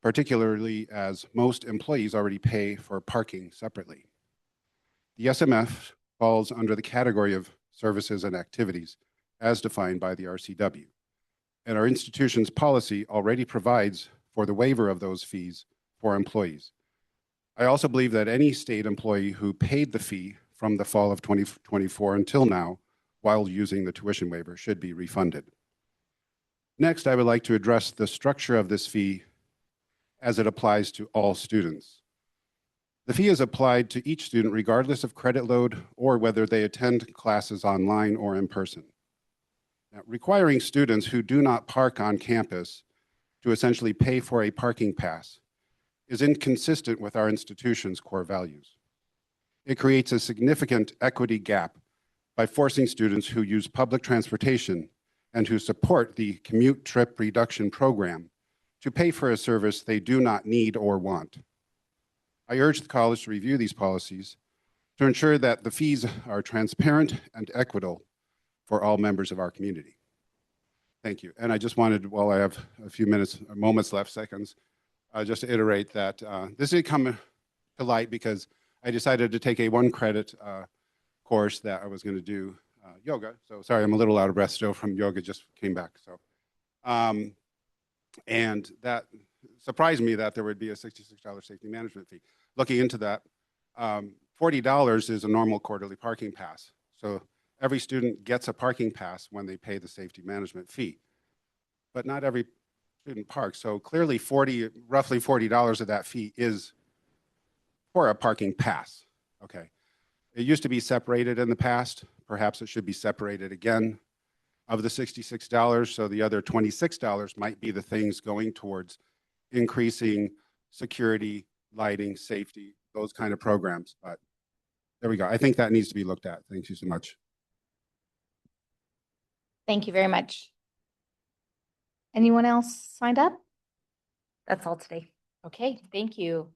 particularly as most employees already pay for parking separately. The SMF falls under the category of services and activities as defined by the RCW, and our institution's policy already provides for the waiver of those fees for employees. I also believe that any state employee who paid the fee from the fall of 2024 until now while using the tuition waiver should be refunded. Next, I would like to address the structure of this fee as it applies to all students. The fee is applied to each student regardless of credit load or whether they attend classes online or in person. Now, requiring students who do not park on campus to essentially pay for a parking pass is inconsistent with our institution's core values. It creates a significant equity gap by forcing students who use public transportation and who support the commute trip reduction program to pay for a service they do not need or want. I urge the college to review these policies to ensure that the fees are transparent and equitable for all members of our community. Thank you. And I just wanted, while I have a few moments left, seconds, just to iterate that this did come to light because I decided to take a 1-credit course that I was going to do yoga. So sorry, I'm a little out of breath still from yoga, just came back. So, and that surprised me that there would be a $66 safety management fee. Looking into that, $40 is a normal quarterly parking pass. So every student gets a parking pass when they pay the safety management fee, but not every student parks. So clearly roughly $40 of that fee is for a parking pass, okay? It used to be separated in the past. Perhaps it should be separated again of the $66. So the other $26 might be the things going towards increasing security, lighting, safety, those kind of programs. But there we go. I think that needs to be looked at. Thank you so much. Thank you very much. Anyone else signed up? That's all today. Okay, thank you.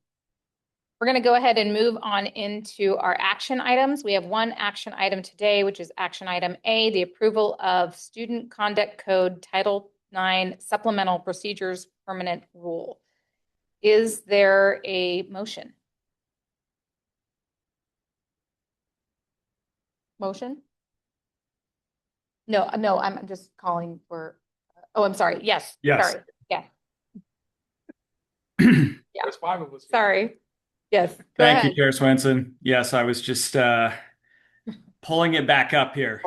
We're going to go ahead and move on into our action items. We have one action item today, which is action item A, the approval of Student Conduct Code Title IX Supplemental Procedures Permanent Rule. Is there a motion? Motion? No, I'm just calling for, oh, I'm sorry. Yes. Yes. Sorry. Yeah. There's 5 of us. Sorry. Yes. Thank you, Chair Swenson. Yes, I was just pulling it back up here.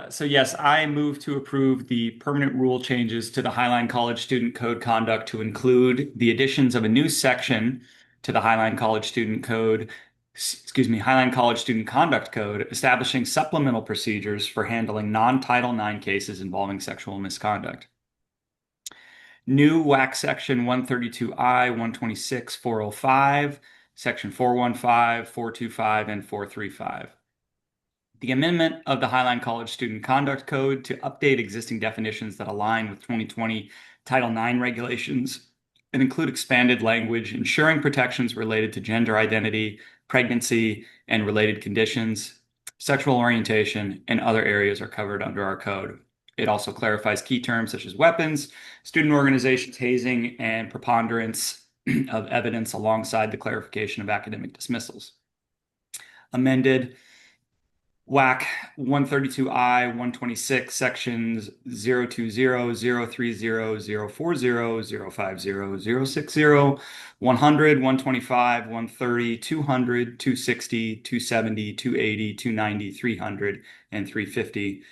So yes, I move to approve the permanent rule changes to the Highline College Student Code Conduct to include the additions of a new section to the Highline College Student Code, Highline College Student Conduct Code, establishing supplemental procedures for handling non-Title IX cases involving sexual misconduct. New WAC section 132I, 126, 405, section 415, 425, and 435. The amendment of the Highline College Student Conduct Code to update existing definitions that align with 2020 Title IX regulations and include expanded language ensuring protections related to gender identity, pregnancy, and related conditions, sexual orientation, and other areas are covered under our code. It also clarifies key terms such as weapons, student organizations, hazing, and preponderance of evidence alongside the clarification of academic dismissals. Amended WAC 132I, 126, sections 020, 030, 040, 050, 060, 100, 125, 130, 200, 260, 270, 280, 290, 300, and 350.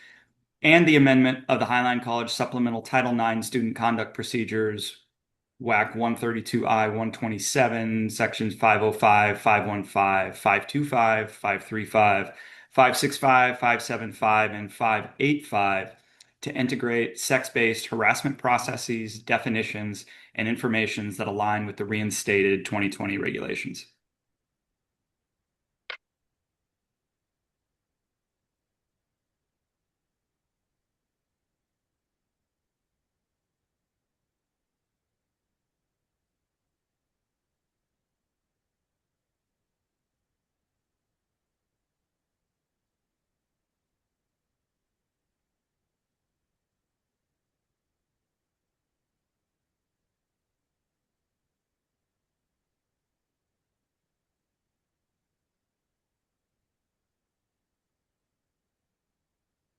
And the amendment of the Highline College Supplemental Title IX Student Conduct Procedures, WAC 132I, 127, sections 505, 515, 525, 535, 565, 575, and 585 to integrate sex-based harassment processes, definitions, and informations that align with the reinstated 2020 regulations.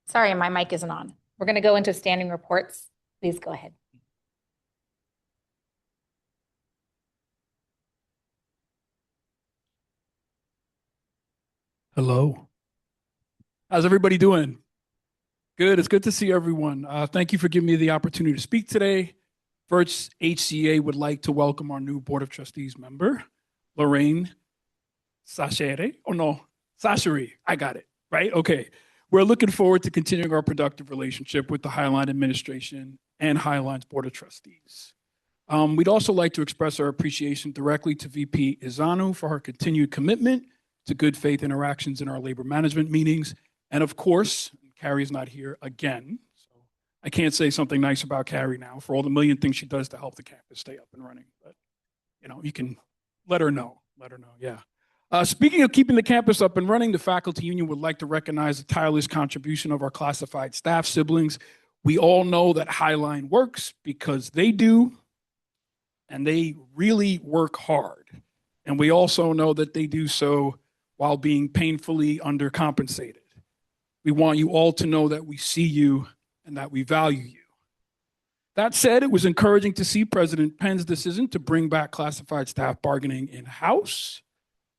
Sorry, my mic isn't on. We're going to go into standing reports. Please go ahead. Hello. How's everybody doing? Good. It's good to see everyone. Thank you for giving me the opportunity to speak today. First, HCA would like to welcome our new Board of Trustees member, Lorraine Sachere. Oh, no, Sacheri. I got it, right? Okay. We're looking forward to continuing our productive relationship with the Highline administration and Highline's Board of Trustees. We'd also like to express our appreciation directly to VP Izanu for her continued commitment to good faith interactions in our labor management meetings. And of course, Carrie's not here again. So I can't say something nice about Carrie now for all the million things she does to help the campus stay up and running. But, you know, you can let her know. Let her know, yeah. Speaking of keeping the campus up and running, the faculty union would like to recognize the tireless contribution of our classified staff siblings. We all know that Highline works because they do, and they really work hard. And we also know that they do so while being painfully undercompensated. We want you all to know that we see you and that we value you. That said, it was encouraging to see President Penn's decision to bring back classified staff bargaining in-house.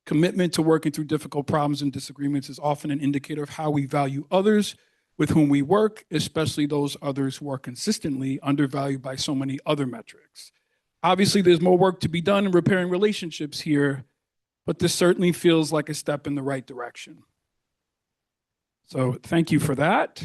Commitment to working through difficult problems and disagreements is often an indicator of how we value others with whom we work, especially those others who are consistently undervalued by so many other metrics. Obviously, there's more work to be done in repairing relationships here, but this certainly feels like a step in the right direction. So thank you for that.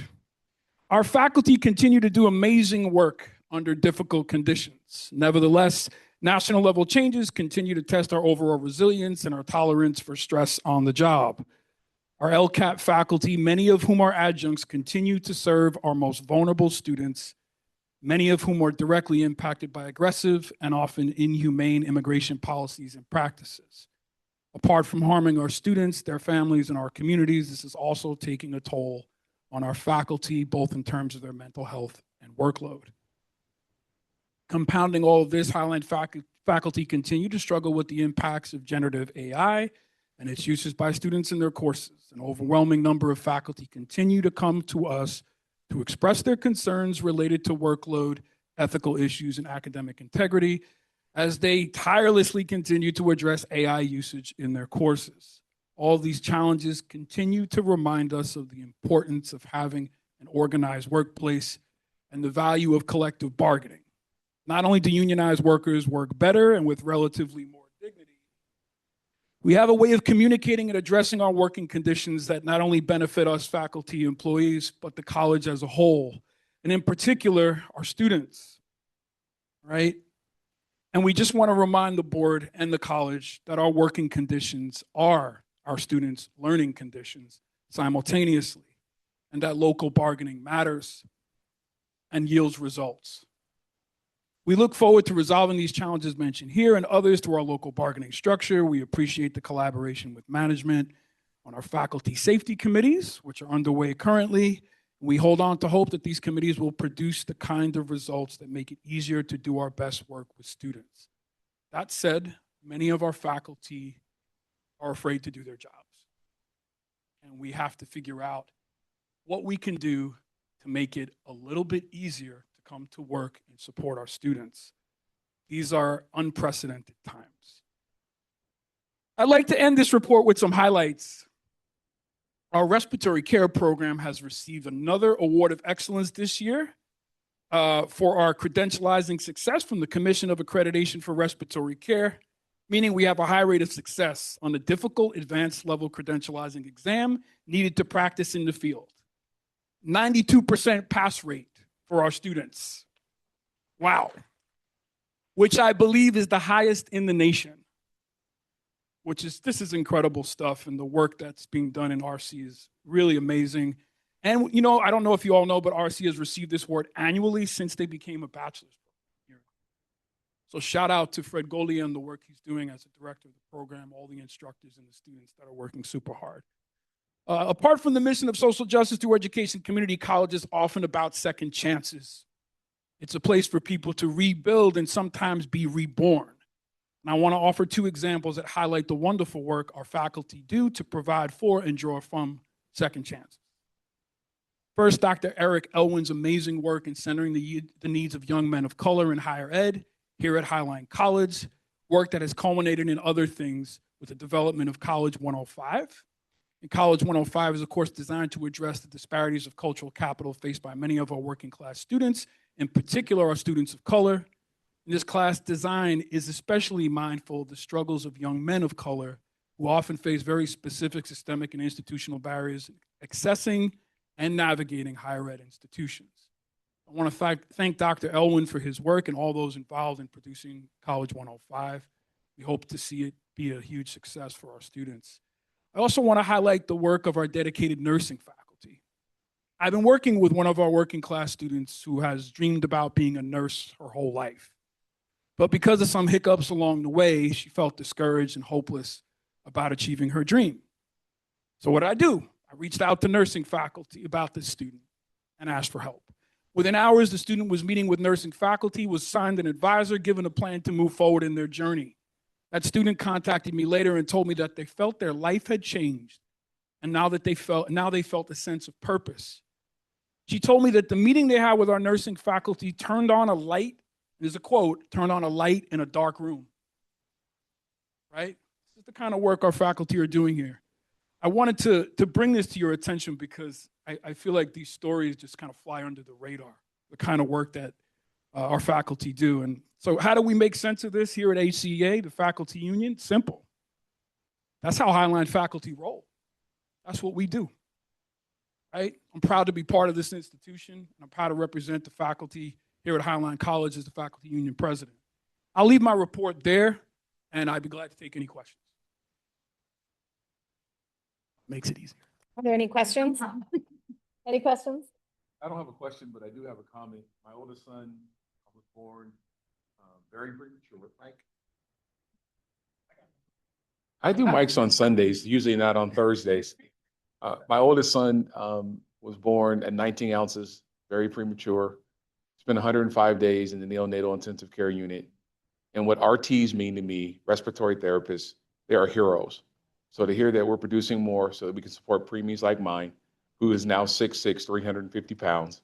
Our faculty continue to do amazing work under difficult conditions. Nevertheless, national level changes continue to test our overall resilience and our tolerance for stress on the job. Our LCAP faculty, many of whom are adjuncts, continue to serve our most vulnerable students, many of whom are directly impacted by aggressive and often inhumane immigration policies and practices. Apart from harming our students, their families, and our communities, this is also taking a toll on our faculty, both in terms of their mental health and workload. Compounding all of this, Highline faculty continue to struggle with the impacts of generative AI and its uses by students in their courses. An overwhelming number of faculty continue to come to us to express their concerns related to workload, ethical issues, and academic integrity as they tirelessly continue to address AI usage in their courses. All these challenges continue to remind us of the importance of having an organized workplace and the value of collective bargaining. Not only do unionized workers work better and with relatively more dignity, we have a way of communicating and addressing our working conditions that not only benefit us faculty employees, but the college as a whole, and in particular, our students, right? And we just want to remind the board and the college that our working conditions are our students' learning conditions simultaneously, and that local bargaining matters and yields results. We look forward to resolving these challenges mentioned here and others through our local bargaining structure. We appreciate the collaboration with management on our faculty safety committees, which are underway currently. We hold on to hope that these committees will produce the kind of results that make it easier to do our best work with students. That said, many of our faculty are afraid to do their jobs. And we have to figure out what we can do to make it a little bit easier to come to work and support our students. These are unprecedented times. I'd like to end this report with some highlights. Our respiratory care program has received another award of excellence this year for our credentializing success from the Commission of Accreditation for Respiratory Care, meaning we have a high rate of success on the difficult advanced level credentializing exam needed to practice in the field. 92% pass rate for our students. Wow. Which I believe is the highest in the nation. This is incredible stuff, and the work that's being done in RC is really amazing. And, you know, I don't know if you all know, but RC has received this award annually since they became a bachelor's program. So shout out to Fred Golia and the work he's doing as a director of the program, all the instructors and the students that are working super hard. Apart from the mission of social justice through education, community college is often about second chances. It's a place for people to rebuild and sometimes be reborn. And I want to offer two examples that highlight the wonderful work our faculty do to provide for and draw from second chances. First, Dr. Eric Elwin's amazing work in centering the needs of young men of color in higher ed here at Highline College, work that has culminated in other things with the development of College 105. And College 105 is, of course, designed to address the disparities of cultural capital faced by many of our working class students, in particular our students of color. And this class design is especially mindful of the struggles of young men of color who often face very specific systemic and institutional barriers accessing and navigating higher ed institutions. I want to thank Dr. Elwin for his work and all those involved in producing College 105. We hope to see it be a huge success for our students. I also want to highlight the work of our dedicated nursing faculty. I've been working with one of our working class students who has dreamed about being a nurse her whole life. But because of some hiccups along the way, she felt discouraged and hopeless about achieving her dream. So what did I do? I reached out to nursing faculty about this student and asked for help. Within hours, the student was meeting with nursing faculty, was assigned an advisor, given a plan to move forward in their journey. That student contacted me later and told me that they felt their life had changed, and now they felt a sense of purpose. She told me that the meeting they had with our nursing faculty turned on a light, there's a quote, turned on a light in a dark room. Right? This is the kind of work our faculty are doing here. I wanted to bring this to your attention because I feel like these stories just kind of fly under the radar, the kind of work that our faculty do. And so how do we make sense of this here at HCEA, the faculty union? Simple. That's how Highline faculty roll. That's what we do, right? I'm proud to be part of this institution. And I'm proud to represent the faculty here at Highline College as the faculty union president. I'll leave my report there, and I'd be glad to take any questions. Makes it easier. Are there any questions? Any questions? I don't have a question, but I do have a comment. My oldest son was born very premature. Mike. I do mics on Sundays, usually not on Thursdays. My oldest son was born at 19 ounces, very premature. Spent 105 days in the neonatal intensive care unit. And what RTs mean to me, respiratory therapists, they are heroes. So to hear that we're producing more so that we can support preemies like mine, who is now 6'6", 350 pounds,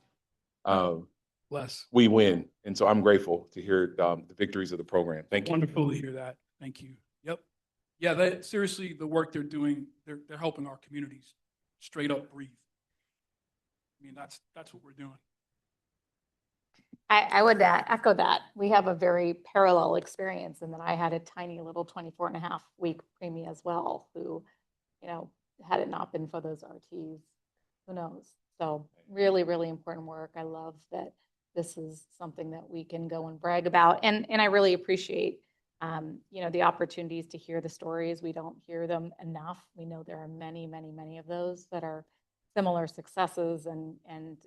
we win. And so I'm grateful to hear the victories of the program. Thank you. Wonderful to hear that. Thank you. Yep. Yeah, seriously, the work they're doing, they're helping our communities straight up breathe. I mean, that's what we're doing. I would echo that. We have a very parallel experience in that I had a tiny little 24.5-week preemie as well who, had it not been for those RTs, who knows? So really, really important work. I love that this is something that we can go and brag about. And I really appreciate, the opportunities to hear the stories. We don't hear them enough. We know there are many, many, many of those that are similar successes and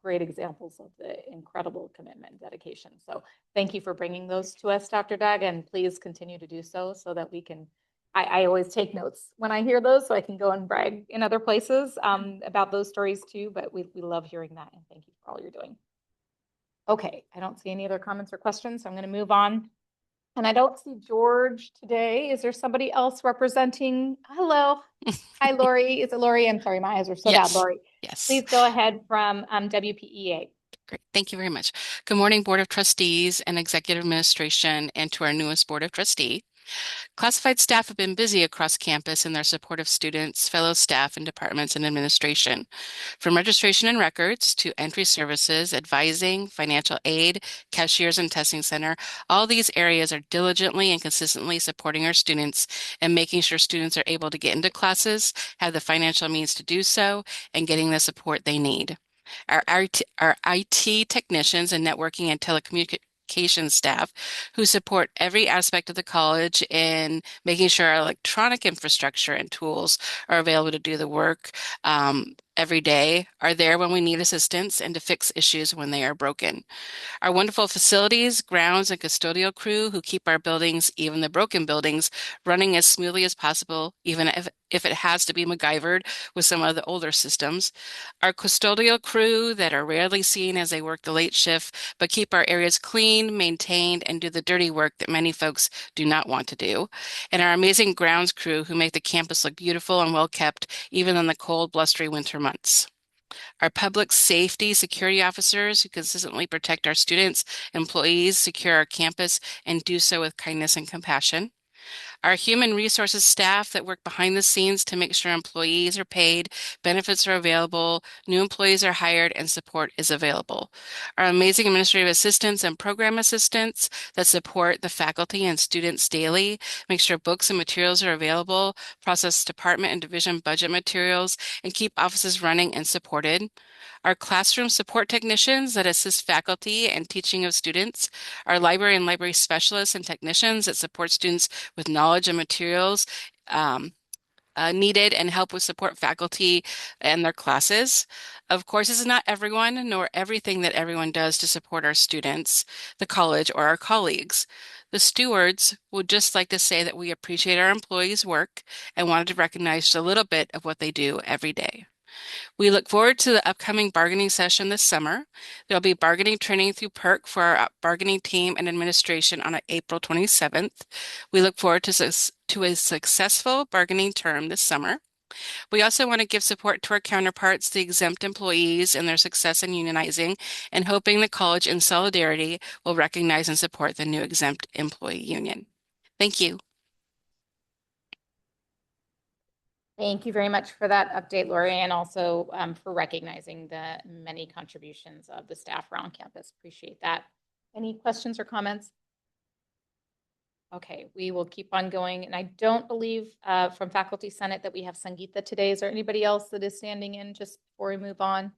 great examples of the incredible commitment and dedication. So thank you for bringing those to us, Dr. Doug, and please continue to do so that we can, I always take notes when I hear those so I can go and brag in other places about those stories too, but we love hearing that and thank you for all you're doing. Okay, I don't see any other comments or questions, so I'm gonna move on. And I don't see George today. Is there somebody else representing? Hello. Hi, Lori. Is it Lori? I'm sorry, my eyes are so bad, Lori. Yes. Please go ahead from WPEA. Great. Thank you very much. Good morning, Board of Trustees and Executive Administration, and to our newest Board of Trustee. Classified staff have been busy across campus in their support of students, fellow staff, and departments and administration. From registration and records to entry services, advising, financial aid, cashiers and testing center, all these areas are diligently and consistently supporting our students and making sure students are able to get into classes, have the financial means to do so, and getting the support they need. Our IT technicians and networking and telecommunications staff who support every aspect of the college in making sure our electronic infrastructure and tools are available to do the work every day, are there when we need assistance and to fix issues when they are broken. Our wonderful facilities, grounds, and custodial crew who keep our buildings, even the broken buildings, running as smoothly as possible, even if it has to be MacGyvered with some of the older systems. Our custodial crew that are rarely seen as they work the late shift, but keep our areas clean, maintained, and do the dirty work that many folks do not want to do. And our amazing grounds crew who make the campus look beautiful and well kept, even in the cold, blustery winter months. our public safety security officers who consistently protect our students, employees, secure our campus, and do so with kindness and compassion. Our human resources staff that work behind the scenes to make sure employees are paid, benefits are available, new employees are hired, and support is available. Our amazing administrative assistants and program assistants that support the faculty and students daily, make sure books and materials are available, process department and division budget materials, and keep offices running and supported. Our classroom support technicians that assist faculty and teaching of students, our library and library specialists and technicians that support students with knowledge and materials needed and help with support faculty and their classes. Of course, this is not everyone nor everything that everyone does to support our students, the college, or our colleagues. The stewards would just like to say that we appreciate our employees' work and wanted to recognize just a little bit of what they do every day. We look forward to the upcoming bargaining session this summer. There'll be bargaining training through PERC for our bargaining team and administration on April 27th. We look forward to a successful bargaining term this summer. We also want to give support to our counterparts, the exempt employees, and their success in unionizing, and hoping the college in solidarity will recognize and support the new exempt employee union. Thank you. Thank you very much for that update, Lori, and also for recognizing the many contributions of the staff around campus. Appreciate that. Any questions or comments? Okay, we will keep on going. And I don't believe from Faculty Senate that we have Sangeeta today. Is there anybody else that is standing in just before we move on?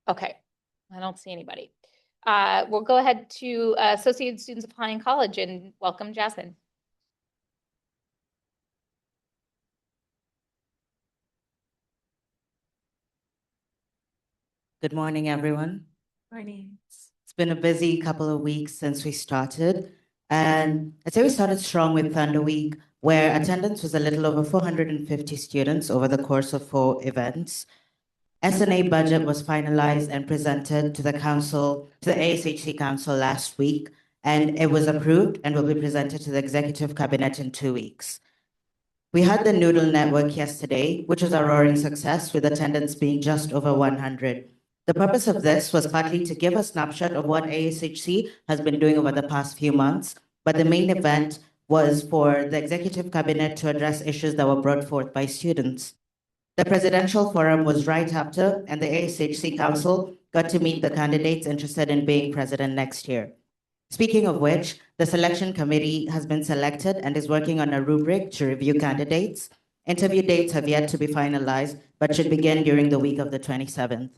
Okay, I don't see anybody. We'll go ahead to Associated Students of Highline College and welcome Jasmine. Good morning, everyone. Morning. It's been a busy couple of weeks since we started. And I'd say we started strong with Thunder Week, where attendance was a little over 450 students over the course of 4 events. SNA budget was finalized and presented to the council, to the ASHC council last week, and it was approved and will be presented to the executive cabinet in 2 weeks. We had the Noodle Network yesterday, which was a roaring success with attendance being just over 100. The purpose of this was partly to give a snapshot of what ASHC has been doing over the past few months, but the main event was for the executive cabinet to address issues that were brought forth by students. The presidential forum was right after, and the ASHC council got to meet the candidates interested in being president next year. Speaking of which, the selection committee has been selected and is working on a rubric to review candidates. Interview dates have yet to be finalized, but should begin during the week of the 27th.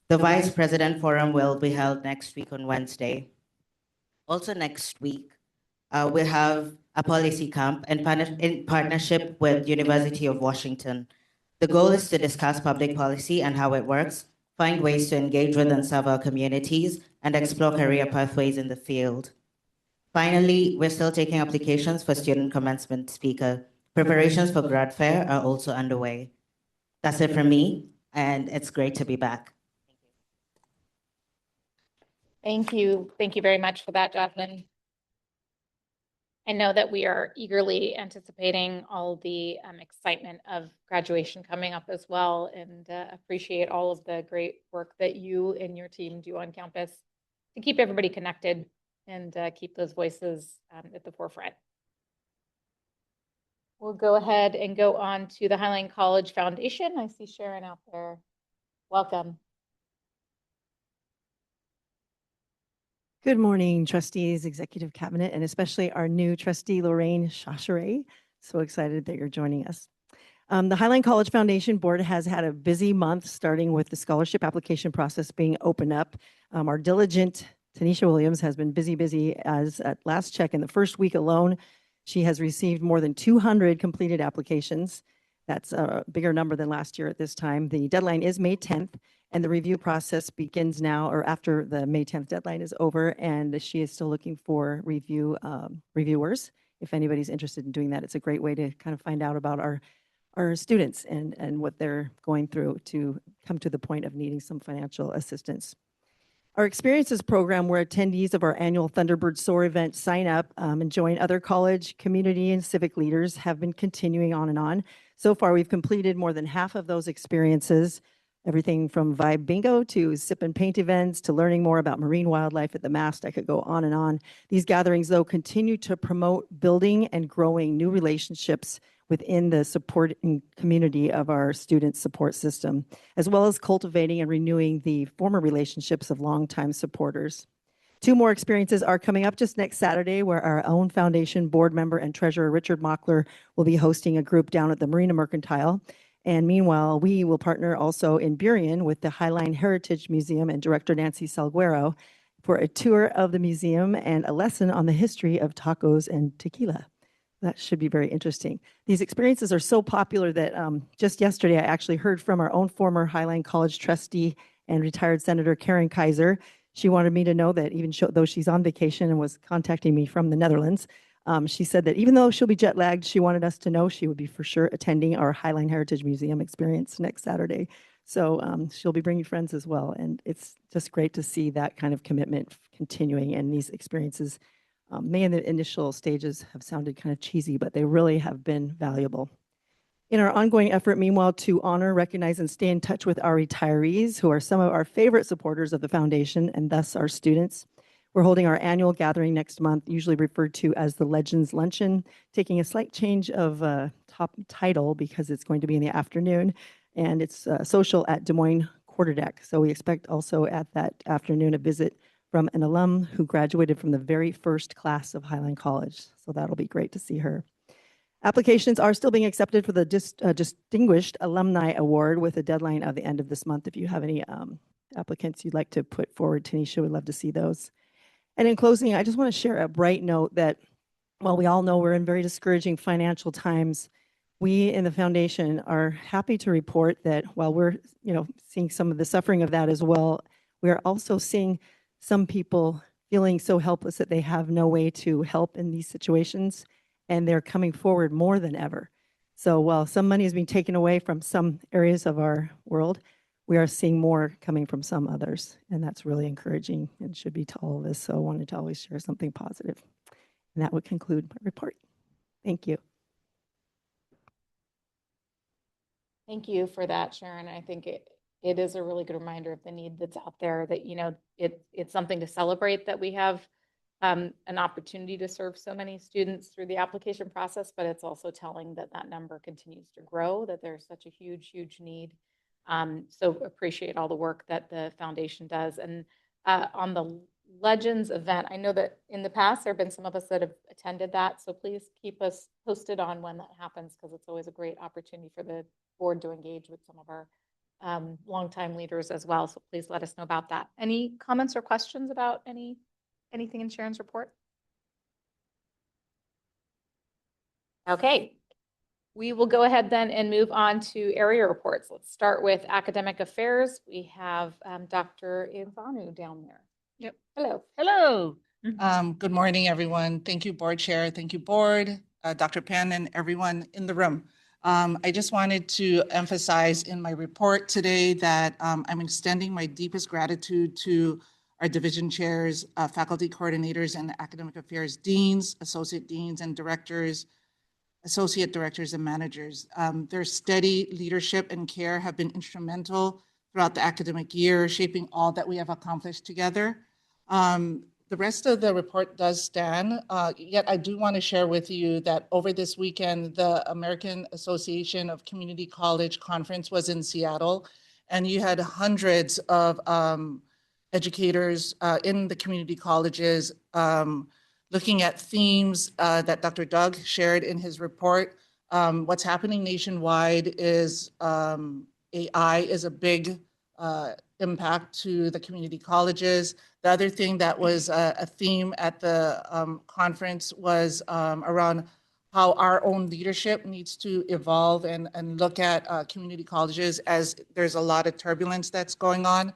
The Vice President Forum will be held next week on Wednesday. Also next week, we have a policy camp in partnership with University of Washington. The goal is to discuss public policy and how it works, find ways to engage with and serve our communities, and explore career pathways in the field. Finally, we're still taking applications for student commencement speaker. Preparations for grad fair are also underway. That's it from me, and it's great to be back. Thank you. Thank you very much for that, Jasmine. I know that we are eagerly anticipating all the excitement of graduation coming up as well, and appreciate all of the great work that you and your team do on campus to keep everybody connected and keep those voices at the forefront. We'll go ahead and go on to the Highline College Foundation. I see Sharon out there. Welcome. Good morning, trustees, executive cabinet, and especially our new trustee, Lorraine Chacheret. So excited that you're joining us. The Highline College Foundation Board has had a busy month, starting with the scholarship application process being opened up. Our diligent Tanisha Williams has been busy as at last check in the first week alone. She has received more than 200 completed applications. That's a bigger number than last year at this time. The deadline is May 10th. And the review process begins now, or after the May 10th deadline is over, and she is still looking for reviewers. If anybody's interested in doing that, it's a great way to kind of find out about our students and what they're going through to come to the point of needing some financial assistance. Our experiences program, where attendees of our annual Thunderbird Soar event sign up and join other college, community, and civic leaders, have been continuing on and on. So far, we've completed more than half of those experiences, everything from Vibe Bingo to sip and paint events to learning more about marine wildlife at the mast. I could go on and on. These gatherings, though, continue to promote building and growing new relationships within the supporting community of our student support system, as well as cultivating and renewing the former relationships of longtime supporters. 2 more experiences are coming up just next Saturday, where our own foundation board member and treasurer Richard Mockler will be hosting a group down at the Marina Mercantile. And meanwhile, we will partner also in Burien with the Highline Heritage Museum and director Nancy Salguero for a tour of the museum and a lesson on the history of tacos and tequila. That should be very interesting. These experiences are so popular that just yesterday I actually heard from our own former Highline College trustee and retired Senator Karen Kaiser. She wanted me to know that even though she's on vacation and was contacting me from the Netherlands, she said that even though she'll be jet lagged, she wanted us to know she would be for sure attending our Highline Heritage Museum experience next Saturday. So she'll be bringing friends as well. And it's just great to see that kind of commitment continuing, and these experiences may in the initial stages have sounded kind of cheesy, but they really have been valuable. In our ongoing effort, meanwhile, to honor, recognize, and stay in touch with our retirees, who are some of our favorite supporters of the foundation and thus our students, we're holding our annual gathering next month, usually referred to as the Legends Luncheon, taking a slight change of top title because it's going to be in the afternoon, and it's social at Des Moines Quarterdeck. So we expect also at that afternoon a visit from an alum who graduated from the very first class of Highline College. So that'll be great to see her. Applications are still being accepted for the Distinguished Alumni Award with a deadline of the end of this month. If you have any applicants you'd like to put forward, Tanisha would love to see those. And in closing, I just want to share a bright note that while we all know we're in very discouraging financial times, we in the foundation are happy to report that while we're seeing some of the suffering of that as well, we are also seeing some people feeling so helpless that they have no way to help in these situations, and they're coming forward more than ever. So while some money is being taken away from some areas of our world, we are seeing more coming from some others, and that's really encouraging and should be to all of us. So I wanted to always share something positive. And that would conclude my report. Thank you. Thank you for that, Sharon. I think it is a really good reminder of the need that's out there, that, it's something to celebrate that we have an opportunity to serve so many students through the application process, but it's also telling that that number continues to grow, that there's such a huge, huge need. So appreciate all the work that the foundation does. And on the Legends event, I know that in the past, there have been some of us that have attended that. So please keep us posted on when that happens, because it's always a great opportunity for the board to engage with some of our longtime leaders as well. So please let us know about that. Any comments or questions about anything in Sharon's report? Okay. We will go ahead then and move on to area reports. Let's start with academic affairs. We have Dr. Ivanu down there. Yep. Hello. Hello. Good morning, everyone. Thank you, board chair. Thank you, board, Dr. Penn, and everyone in the room. I just wanted to emphasize in my report today that I'm extending my deepest gratitude to our division chairs, faculty coordinators, and academic affairs deans, associate deans, and directors, associate directors, and managers. Their steady leadership and care have been instrumental throughout the academic year, shaping all that we have accomplished together. The rest of the report does stand, yet I do want to share with you that over this weekend, the American Association of Community College Conference was in Seattle, and you had hundreds of educators in the community colleges looking at themes that Dr. Doug shared in his report. What's happening nationwide is AI is a big impact to the community colleges. The other thing that was a theme at the conference was around how our own leadership needs to evolve and look at community colleges, as there's a lot of turbulence that's going on.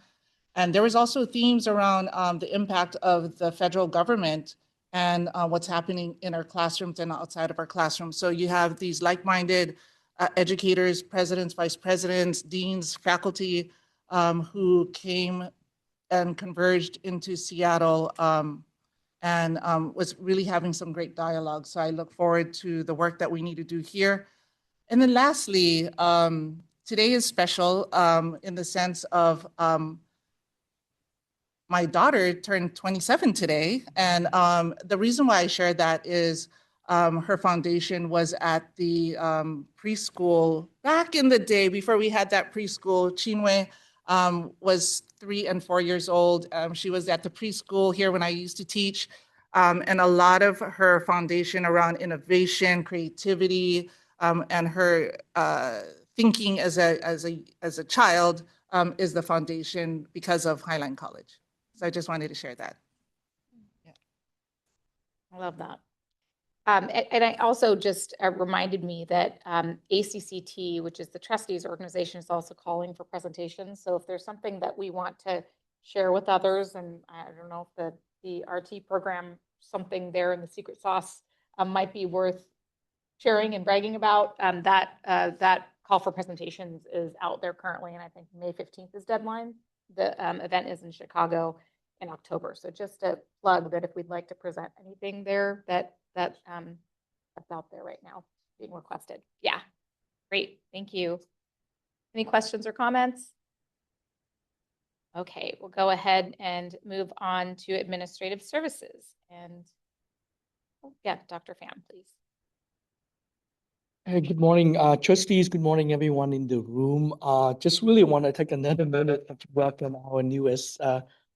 And there was also themes around the impact of the federal government and what's happening in our classrooms and outside of our classrooms. So you have these like-minded educators, presidents, vice presidents, deans, faculty who came and converged into Seattle and was really having some great dialogue. So I look forward to the work that we need to do here. And then lastly, today is special in the sense of my daughter turned 27 today. And the reason why I share that is her foundation was at the preschool back in the day before we had that preschool. Chinwe was 3 and 4 years old. She was at the preschool here when I used to teach. And a lot of her foundation around innovation, creativity, and her thinking as a child is the foundation because of Highline College. So I just wanted to share that. I love that. And I also just reminded me that ACCT, which is the trustees organization, is also calling for presentations. So if there's something that we want to share with others, and I don't know if the RT program, something there in the secret sauce might be worth sharing and bragging about, that call for presentations is out there currently. And I think May 15th is deadline. The event is in Chicago in October. So just a plug that if we'd like to present anything there, that's out there right now being requested. Yeah, great, thank you. Any questions or comments? Okay, we'll go ahead and move on to administrative services. And yeah, Dr. Pham, please. Hey, good morning, trustees. Good morning, everyone in the room. Just really want to take another minute to welcome our newest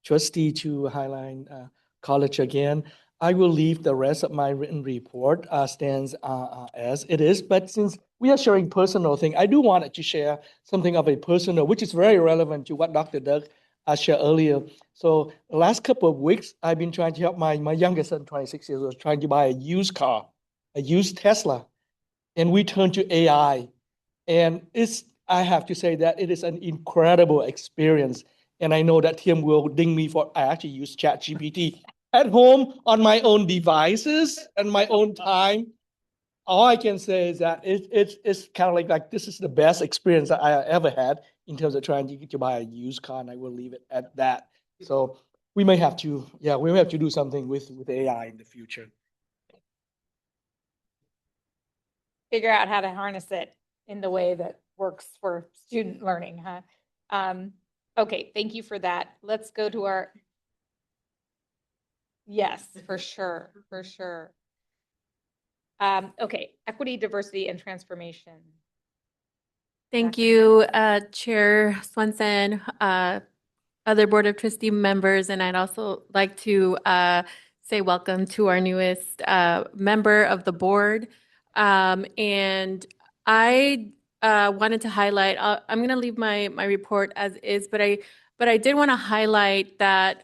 trustee to Highline College again. I will leave the rest of my written report stands as it is, but since we are sharing personal thing, I do want to share something of a personal, which is very relevant to what Dr. Doug shared earlier. So the last couple of weeks, I've been trying to help my youngest son, 26 years old, trying to buy a used car, a used Tesla. And we turn to AI. And I have to say that it is an incredible experience. And I know that Tim will ding me for, I actually use ChatGPT at home on my own devices and my own time. All I can say is that it's kind of like this is the best experience that I ever had in terms of trying to buy a used car, and I will leave it at that. So we may have to do something with AI in the future. Figure out how to harness it in the way that works for student learning, huh? Okay, thank you for that. Let's go to our, yes, for sure, for sure. Okay, equity, diversity, and transformation. Thank you, Chair Swenson, other Board of Trustee members, and I'd also like to say welcome to our newest member of the board. And I wanted to highlight, I'm going to leave my report as is, but I did want to highlight that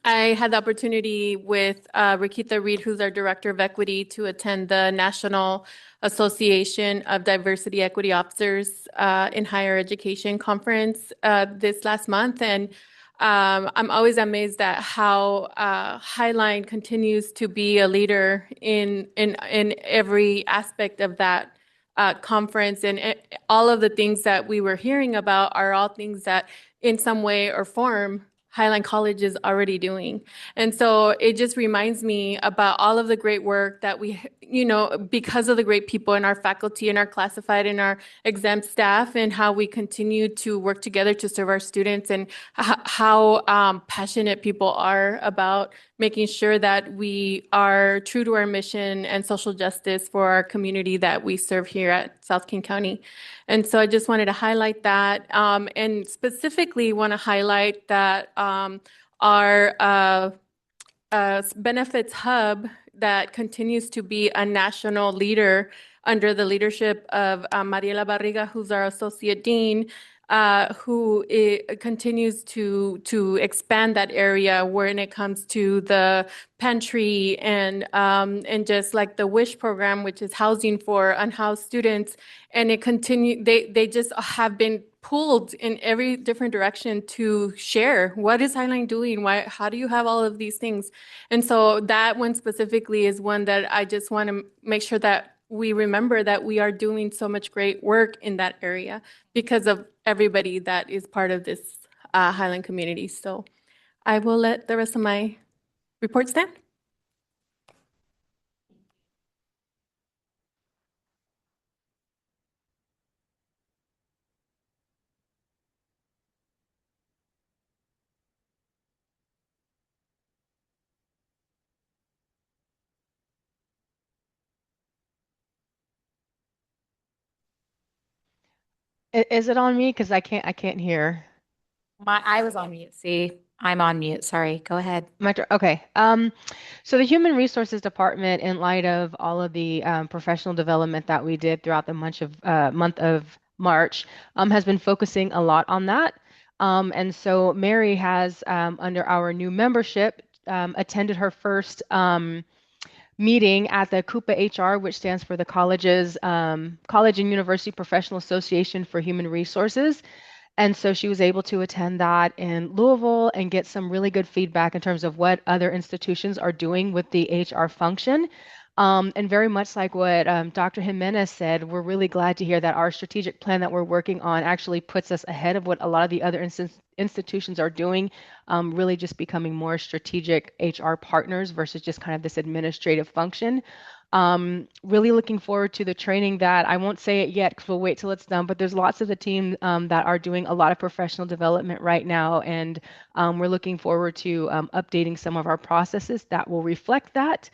I had the opportunity with Rakita Reed, who's our Director of Equity, to attend the National Association of Diversity Equity Officers in Higher Education conference this last month. And I'm always amazed at how Highline continues to be a leader in every aspect of that conference. And all of the things that we were hearing about are all things that in some way or form Highline College is already doing. And so it just reminds me about all of the great work that we, because of the great people in our faculty and our classified and our exempt staff, and how we continue to work together to serve our students, and how passionate people are about making sure that we are true to our mission and social justice for our community that we serve here at South King County. And so I just wanted to highlight that, and specifically want to highlight that our benefits hub that continues to be a national leader under the leadership of Mariela Barriga, who's our associate dean, who continues to expand that area when it comes to the pantry and just like the WISH program, which is housing for unhoused students. And they just have been pulled in every different direction to share what is Highline doing, how do you have all of these things. And so that one specifically is one that I just want to make sure that we remember that we are doing so much great work in that area because of everybody that is part of this Highline community. So I will let the rest of my report stand. Is it on me? Because I can't hear. I was on mute. See, I'm on mute. Sorry. Go ahead. Okay. So the Human Resources Department, in light of all of the professional development that we did throughout the month of March, has been focusing a lot on that. And so Mary has, under our new membership, attended her first meeting at the CUPA HR, which stands for the College and University Professional Association for Human Resources. And so she was able to attend that in Louisville and get some really good feedback in terms of what other institutions are doing with the HR function. And very much like what Dr. Jimenez said, we're really glad to hear that our strategic plan that we're working on actually puts us ahead of what a lot of the other institutions are doing, really just becoming more strategic HR partners versus just kind of this administrative function. Really looking forward to the training that I won't say it yet because we'll wait till it's done, but there's lots of the team that are doing a lot of professional development right now. And we're looking forward to updating some of our processes that will reflect that.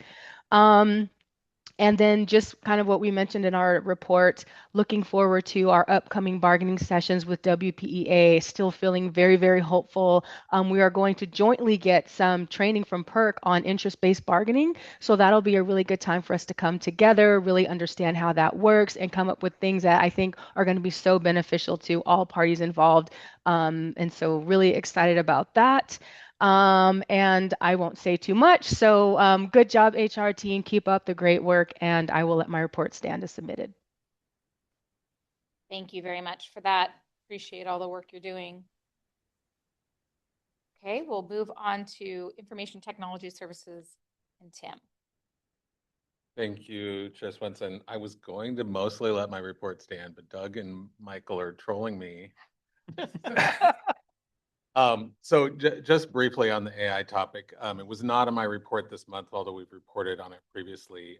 And then just kind of what we mentioned in our report, looking forward to our upcoming bargaining sessions with WPEA, still feeling very, very hopeful. We are going to jointly get some training from PERC on interest-based bargaining. So that'll be a really good time for us to come together, really understand how that works, and come up with things that I think are going to be so beneficial to all parties involved. And so really excited about that. And I won't say too much. So good job, HR team. Keep up the great work, and I will let my report stand as submitted. Thank you very much for that. Appreciate all the work you're doing. Okay, we'll move on to Information Technology Services and Tim. Thank you, Chair Swenson. I was going to mostly let my report stand, but Doug and Michael are trolling me. So just briefly on the AI topic, it was not on my report this month, although we've reported on it previously.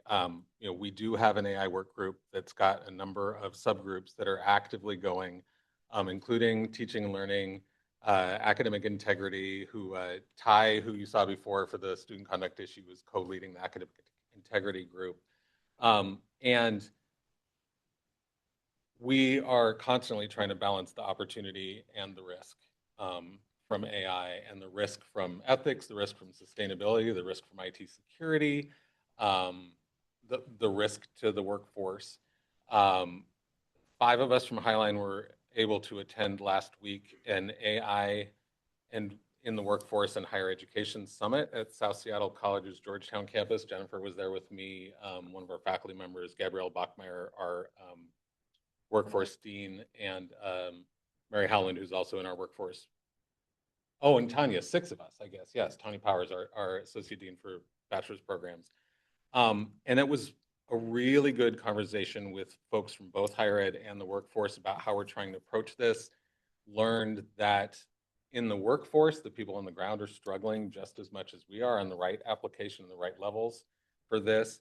We do have an AI work group that's got a number of subgroups that are actively going, including teaching and learning, academic integrity, who Ty, who you saw before for the student conduct issue, was co-leading the academic integrity group. And we are constantly trying to balance the opportunity and the risk from AI, and the risk from ethics, the risk from sustainability, the risk from IT security, the risk to the workforce. 5 of us from Highline were able to attend last week an AI and in the workforce and higher education summit at South Seattle College's Georgetown campus. Jennifer was there with me, one of our faculty members, Gabrielle Bachmeyer, our workforce dean, and Mary Howland, who's also in our workforce. Oh, and Tanya, 6 of us, I guess. Yes, Tanya Powers, our associate dean for bachelor's programs. And it was a really good conversation with folks from both higher ed and the workforce about how we're trying to approach this. Learned that in the workforce, the people on the ground are struggling just as much as we are on the right application and the right levels for this.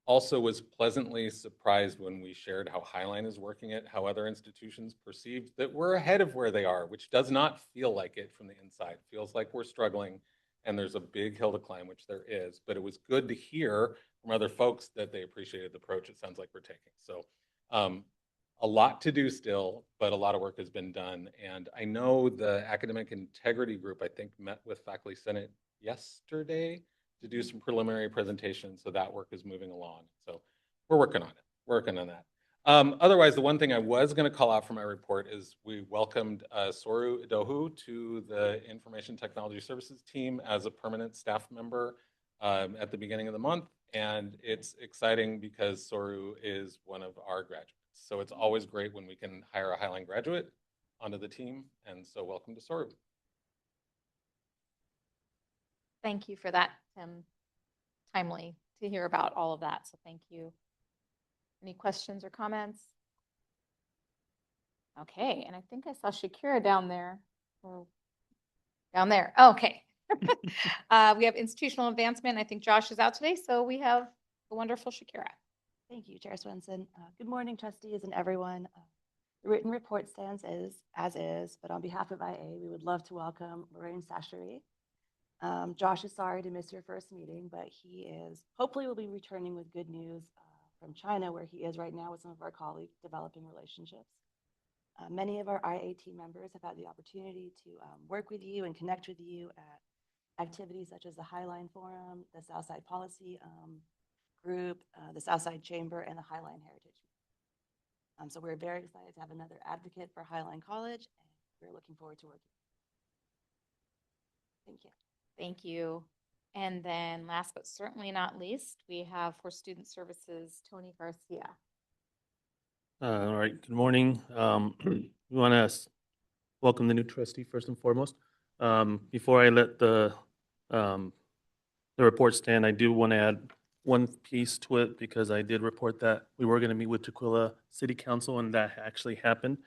Also was pleasantly surprised when we shared how Highline is working it, how other institutions perceived that we're ahead of where they are, which does not feel like it from the inside. It feels like we're struggling and there's a big hill to climb, which there is, but it was good to hear from other folks that they appreciated the approach it sounds like we're taking. So a lot to do still, but a lot of work has been done. And I know the academic integrity group, I think, met with Faculty Senate yesterday to do some preliminary presentations, so that work is moving along. So we're working on that. Otherwise, the one thing I was going to call out from my report is we welcomed Soru Idohu to the Information Technology Services team as a permanent staff member at the beginning of the month. And it's exciting because Soru is one of our graduates. So it's always great when we can hire a Highline graduate onto the team. And so welcome to Soru. Thank you for that, Tim. Timely to hear about all of that, so thank you. Any questions or comments? Okay, and I think I saw Shakira down there. Down there, okay. We have institutional advancement. I think Josh is out today, so we have the wonderful Shakira. Thank you, Chair Swenson. Good morning, trustees and everyone. The written report stands as is, but on behalf of IA, we would love to welcome Lorraine Sachery. Josh is sorry to miss your first meeting, but he hopefully will be returning with good news from China, where he is right now with some of our colleagues developing relationships. Many of our IAT members have had the opportunity to work with you and connect with you at activities such as the Highline Forum, the Southside Policy Group, the Southside Chamber, and the Highline Heritage. So we're very excited to have another advocate for Highline College, and we're looking forward to working. Thank you. Thank you. And then last but certainly not least, we have for Student Services, Tony Garcia. All right, good morning. We want to welcome the new trustee first and foremost. Before I let the report stand, I do want to add one piece to it because I did report that we were going to meet with Tukwila City Council, and that actually happened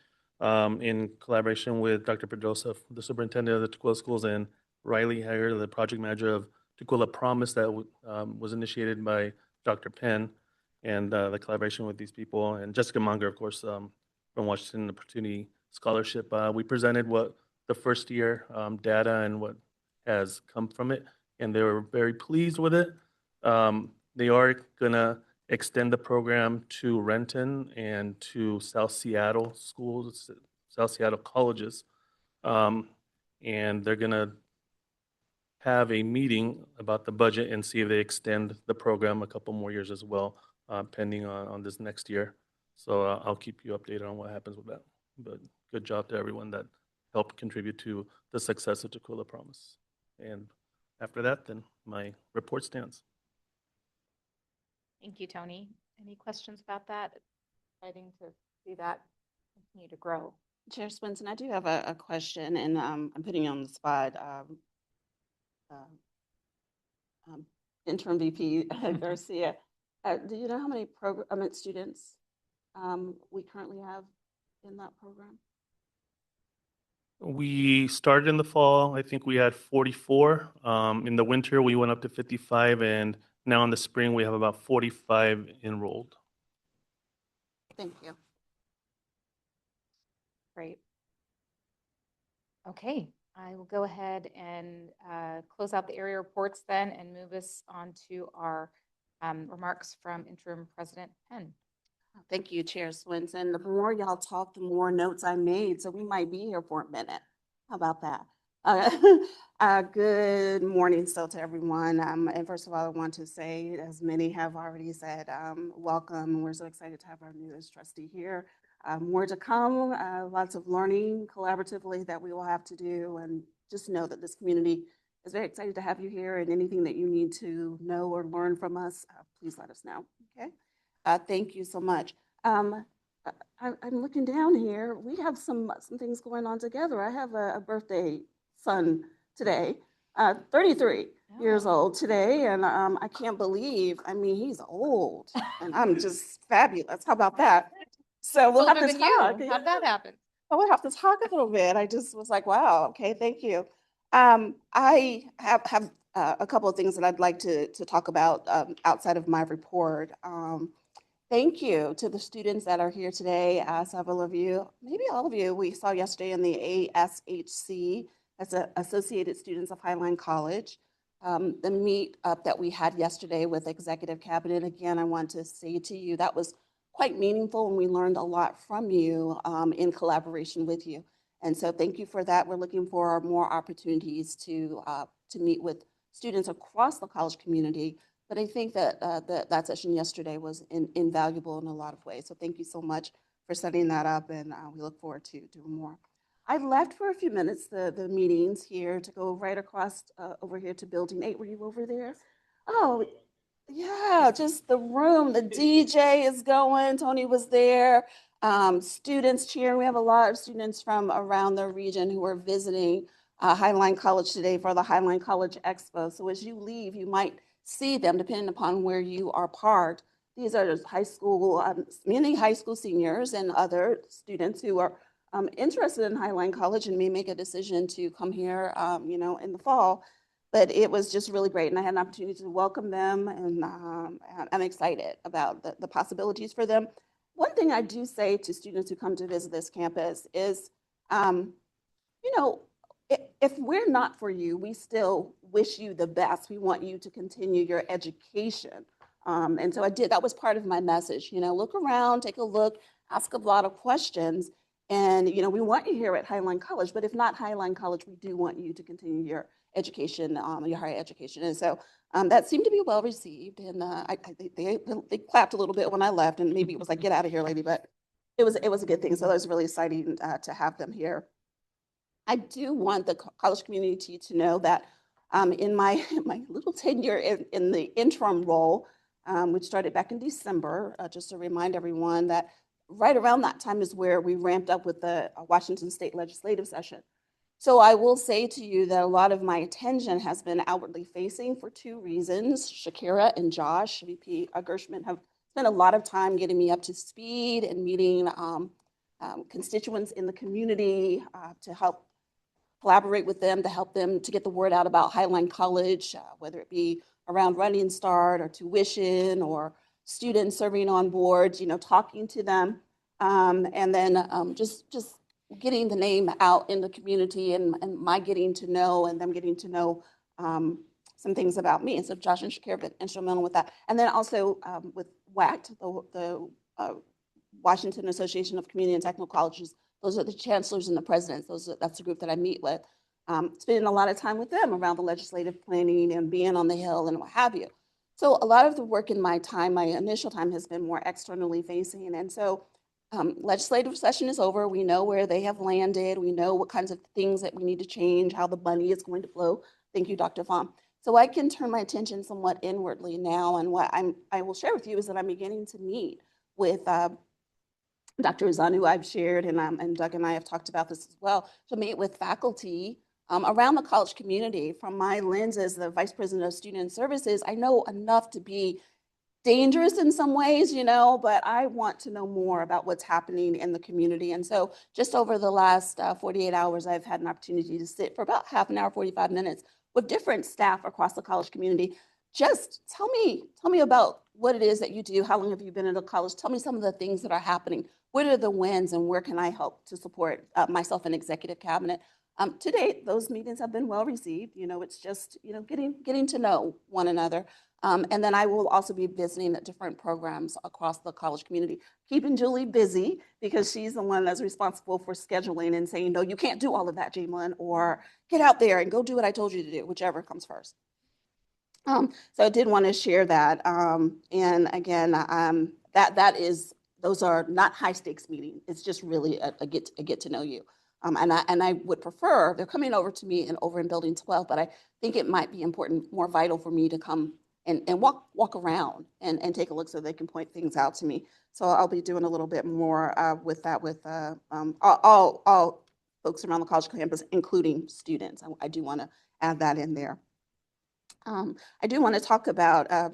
in collaboration with Dr. Pedrosa, the superintendent of the Tukwila schools, and Riley Hager, the project manager of Tukwila Promise, that was initiated by Dr. Penn, and the collaboration with these people, and Jessica Munger, of course, from Washington Opportunity Scholarship. We presented what the first year data and what has come from it, and they were very pleased with it. They are going to extend the program to Renton and to South Seattle schools, South Seattle colleges, and they're going to have a meeting about the budget and see if they extend the program a couple more years as well, pending on this next year. So I'll keep you updated on what happens with that. But good job to everyone that helped contribute to the success of Tukwila Promise. And after that, then my report stands. Thank you, Tony. Any questions about that? Exciting to see that continue to grow. Chair Swenson, I do have a question, and I'm putting you on the spot. Interim VP Garcia, do you know how many students we currently have in that program? We started in the fall. I think we had 44. In the winter, we went up to 55, and now in the spring, we have about 45 enrolled. Thank you. Great. Okay, I will go ahead and close out the area reports then and move us on to our remarks from Interim President Penn. Thank you, Chair Swenson. The more y'all talk, the more notes I made, so we might be here for a minute. How about that? Good morning still to everyone. And first of all, I want to say, as many have already said, welcome. We're so excited to have our newest trustee here. More to come, lots of learning collaboratively that we will have to do, and just know that this community is very excited to have you here, and anything that you need to know or learn from us, please let us know, okay? Thank you so much. I'm looking down here. We have some things going on together. I have a birthday son today, 33 years old today, and I can't believe, I mean, he's old, and I'm just fabulous. How about that? So we'll have to talk. How'd that happen? We'll have to talk a little bit. I just was like, wow, okay, thank you. I have a couple of things that I'd like to talk about outside of my report. Thank you to the students that are here today. Several of you, maybe all of you, we saw yesterday in the ASHC, that's Associated Students of Highline College. The meet up that we had yesterday with Executive Cabinet, again, I want to say to you, that was quite meaningful, and we learned a lot from you in collaboration with you. And so thank you for that. We're looking for more opportunities to meet with students across the college community. But I think that that session yesterday was invaluable in a lot of ways. So thank you so much for setting that up, and we look forward to doing more. I left for a few minutes the meetings here to go right across over here to Building 8. Were you over there? Oh, yeah, just the room. The DJ is going. Tony was there. Students cheering. We have a lot of students from around the region who are visiting Highline College today for the Highline College Expo. So as you leave, you might see them depending upon where you are parked. These are high school, many high school seniors and other students who are interested in Highline College and may make a decision to come here, you know, in the fall. But it was just really great, and I had an opportunity to welcome them, and I'm excited about the possibilities for them. One thing I do say to students who come to visit this campus is, you know, if we're not for you, we still wish you the best. We want you to continue your education. And so that was part of my message, you know, look around, take a look, ask a lot of questions. And, you know, we want you here at Highline College, but if not Highline College, we do want you to continue your education, your higher education. And so that seemed to be well received. And they clapped a little bit when I left, and maybe it was like, get out of here, lady, but it was a good thing. So that was really exciting to have them here. I do want the college community to know that in my little tenure in the interim role, which started back in December, just to remind everyone that right around that time is where we ramped up with the Washington State legislative session. So I will say to you that a lot of my attention has been outwardly facing for two reasons. Shakira and Josh, VP Gershman, have spent a lot of time getting me up to speed and meeting constituents in the community to help collaborate with them, to help them to get the word out about Highline College, whether it be around Running Start or tuition or students serving on boards, you know, talking to them, and then just getting the name out in the community and my getting to know and them getting to know some things about me. And so Josh and Shakir have been instrumental with that. And then also with WACT, the Washington Association of Community and Technical Colleges. Those are the chancellors and the presidents. That's the group that I meet with. Spending a lot of time with them around the legislative planning and being on the Hill and what have you. So a lot of the work in my time, my initial time, has been more externally facing. And so legislative session is over. We know where they have landed. We know what kinds of things that we need to change, how the money is going to flow. Thank you, Dr. Pham. So I can turn my attention somewhat inwardly now. And what I will share with you is that I'm beginning to meet with Dr. Azanu, I've shared, and Doug and I have talked about this as well, to meet with faculty around the college community. From my lens as the Vice President of Student Services, I know enough to be dangerous in some ways, you know, but I want to know more about what's happening in the community. And so just over the last 48 hours, I've had an opportunity to sit for about half an hour, 45 minutes with different staff across the college community. Just tell me about what it is that you do. How long have you been in the college? Tell me some of the things that are happening. What are the wins and where can I help to support myself and executive cabinet? To date, those meetings have been well received. You know, it's just, you know, getting to know one another. And then I will also be visiting at different programs across the college community, keeping Julie busy because she's the one that's responsible for scheduling and saying, no, you can't do all of that, Jamelin, or get out there and go do what I told you to do, whichever comes first. So I did want to share that. And again, those are not high stakes meetings. It's just really a get to know you. And I would prefer, they're coming over to me over in building 12, but I think it might be important, more vital for me to come and walk around and take a look so they can point things out to me. So I'll be doing a little bit more with that with all folks around the college campus, including students. I do want to add that in there. I do want to talk about a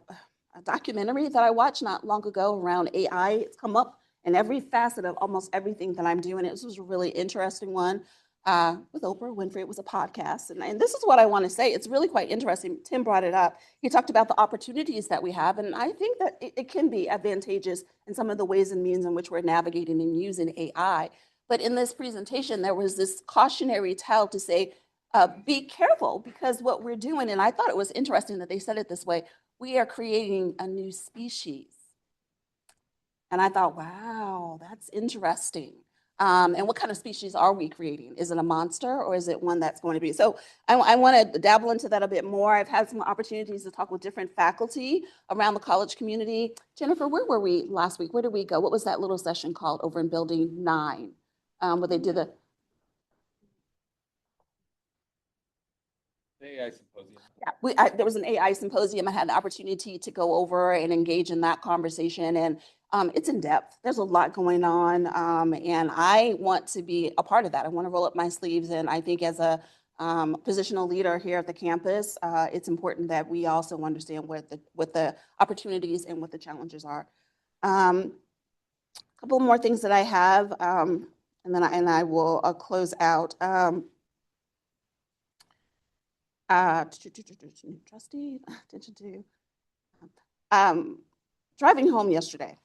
documentary that I watched not long ago around AI. It's come up in every facet of almost everything that I'm doing. This was a really interesting one with Oprah Winfrey. It was a podcast. And this is what I want to say. It's really quite interesting. Tim brought it up. He talked about the opportunities that we have. And I think that it can be advantageous in some of the ways and means in which we're navigating and using AI. But in this presentation, there was this cautionary tale to say, be careful, because what we're doing, and I thought it was interesting that they said it this way, we are creating a new species. And I thought, wow, that's interesting. And what kind of species are we creating? Is it a monster or is it one that's going to be? So I want to dabble into that a bit more. I've had some opportunities to talk with different faculty around the college community. Jennifer, where were we last week? Where did we go? What was that little session called over in Building 9? Where they did AI symposium. Yeah, there was an AI symposium. I had the opportunity to go over and engage in that conversation, and it's in depth. There's a lot going on, and I want to be a part of that. I want to roll up my sleeves, and I think as a positional leader here at the campus, it's important that we also understand what the opportunities and what the challenges are. A couple more things that I have, and then I will close out. Trustee, attention to driving home yesterday,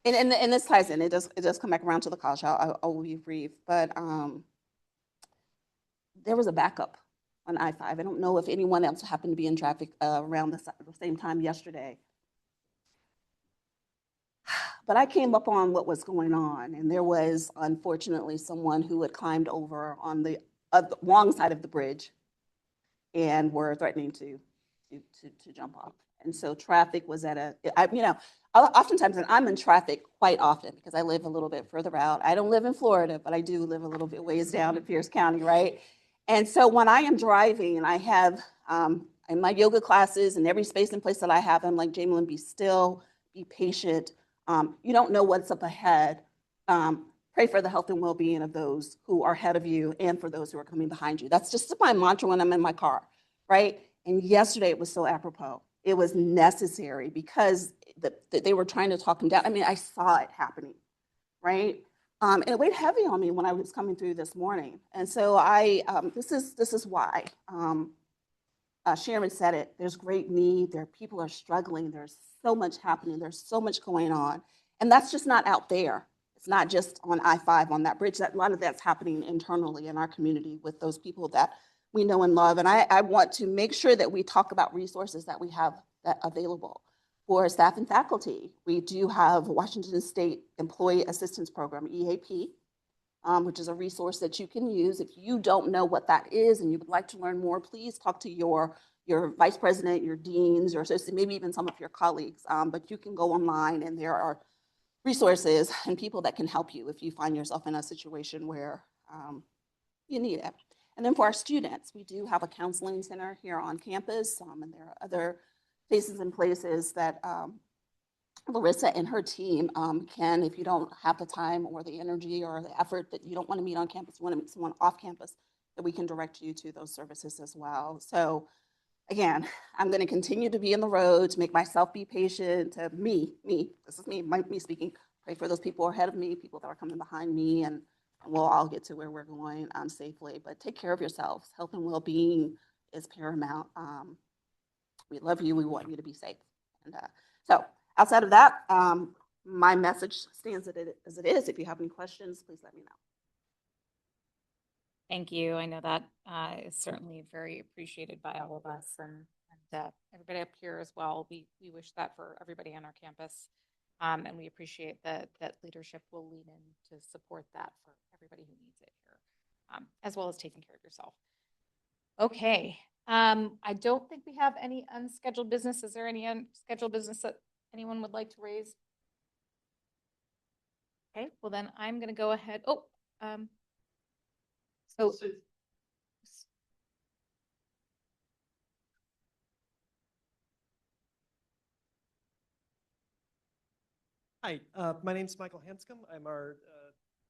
and this ties in. It does come back around to the college. I'll be brief, but there was a backup on I-5. I don't know if anyone else happened to be in traffic around the same time yesterday. But I came up on what was going on, and there was unfortunately someone who had climbed over on the wrong side of the bridge and were threatening to jump off. And so traffic was at oftentimes, and I'm in traffic quite often because I live a little bit further out. I don't live in Florida, but I do live a little bit ways down in Pierce County, right? And so when I am driving and I have in my yoga classes and every space and place that I have, I'm like, Jamelyn, be still, be patient. You don't know what's up ahead. Pray for the health and well-being of those who are ahead of you and for those who are coming behind you. That's just my mantra when I'm in my car, right? And yesterday it was so apropos. It was necessary because they were trying to talk him down. I mean, I saw it happening, right? And it weighed heavy on me when I was coming through this morning. And so this is why. Sharon said it, there's great need, people are struggling, there's so much happening, there's so much going on. And that's just not out there. It's not just on I-5 on that bridge. A lot of that's happening internally in our community with those people that we know and love. And I want to make sure that we talk about resources that we have that available for staff and faculty. We do have Washington State Employee Assistance Program, EAP, which is a resource that you can use. If you don't know what that is and you would like to learn more, please talk to your vice president, your deans, or associate, maybe even some of your colleagues. But you can go online and there are resources and people that can help you if you find yourself in a situation where you need it. And then for our students, we do have a counseling center here on campus, and there are other spaces and places that Larissa and her team can, if you don't have the time or the energy or the effort that you don't want to meet on campus, you want to meet someone off campus, that we can direct you to those services as well. So again, I'm going to continue to be in the road, to make myself be patient, to this is me speaking, pray for those people ahead of me, people that are coming behind me, and we'll all get to where we're going safely. But take care of yourselves. Health and well-being is paramount. We love you. We want you to be safe. And so outside of that, my message stands as it is. If you have any questions, please let me know. Thank you. I know that is certainly very appreciated by all of us and everybody up here as well. We wish that for everybody on our campus. And we appreciate that leadership will lean in to support that for everybody who needs it here, as well as taking care of yourself. Okay. I don't think we have any unscheduled business. Is there any unscheduled business that anyone would like to raise? Okay, well then I'm going to go ahead. Hi, my name is Michael Hanscom. I'm our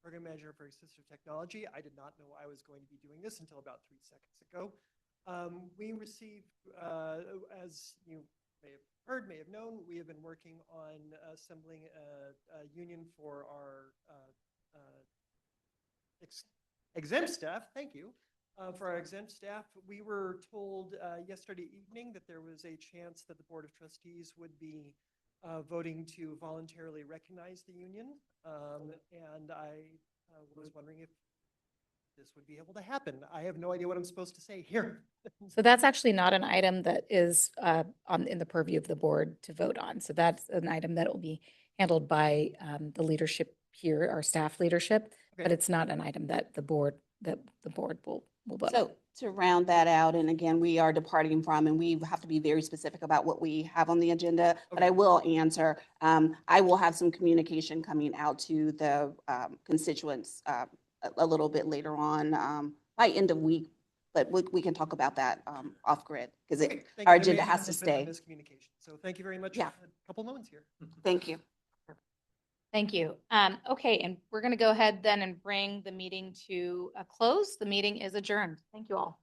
program manager for assistive technology. I did not know I was going to be doing this until about 3 seconds ago. We received, as you may have heard, may have known, we have been working on assembling a union for our exempt staff. Thank you. For our exempt staff, we were told yesterday evening that there was a chance that the Board of Trustees would be voting to voluntarily recognize the union. And I was wondering if this would be able to happen. I have no idea what I'm supposed to say here. So that's actually not an item that is in the purview of the board to vote on. So that's an item that will be handled by the leadership here, our staff leadership, but it's not an item that the board will vote on. So to round that out, and again, we are departing from, and we have to be very specific about what we have on the agenda, but I will answer. I will have some communication coming out to the constituents a little bit later on, by end of week, but we can talk about that off grid because our agenda has to stay. Miscommunication. So thank you very much. Yeah. A couple moments here. Thank you. Thank you. Okay, and we're going to go ahead then and bring the meeting to a close. The meeting is adjourned. Thank you all.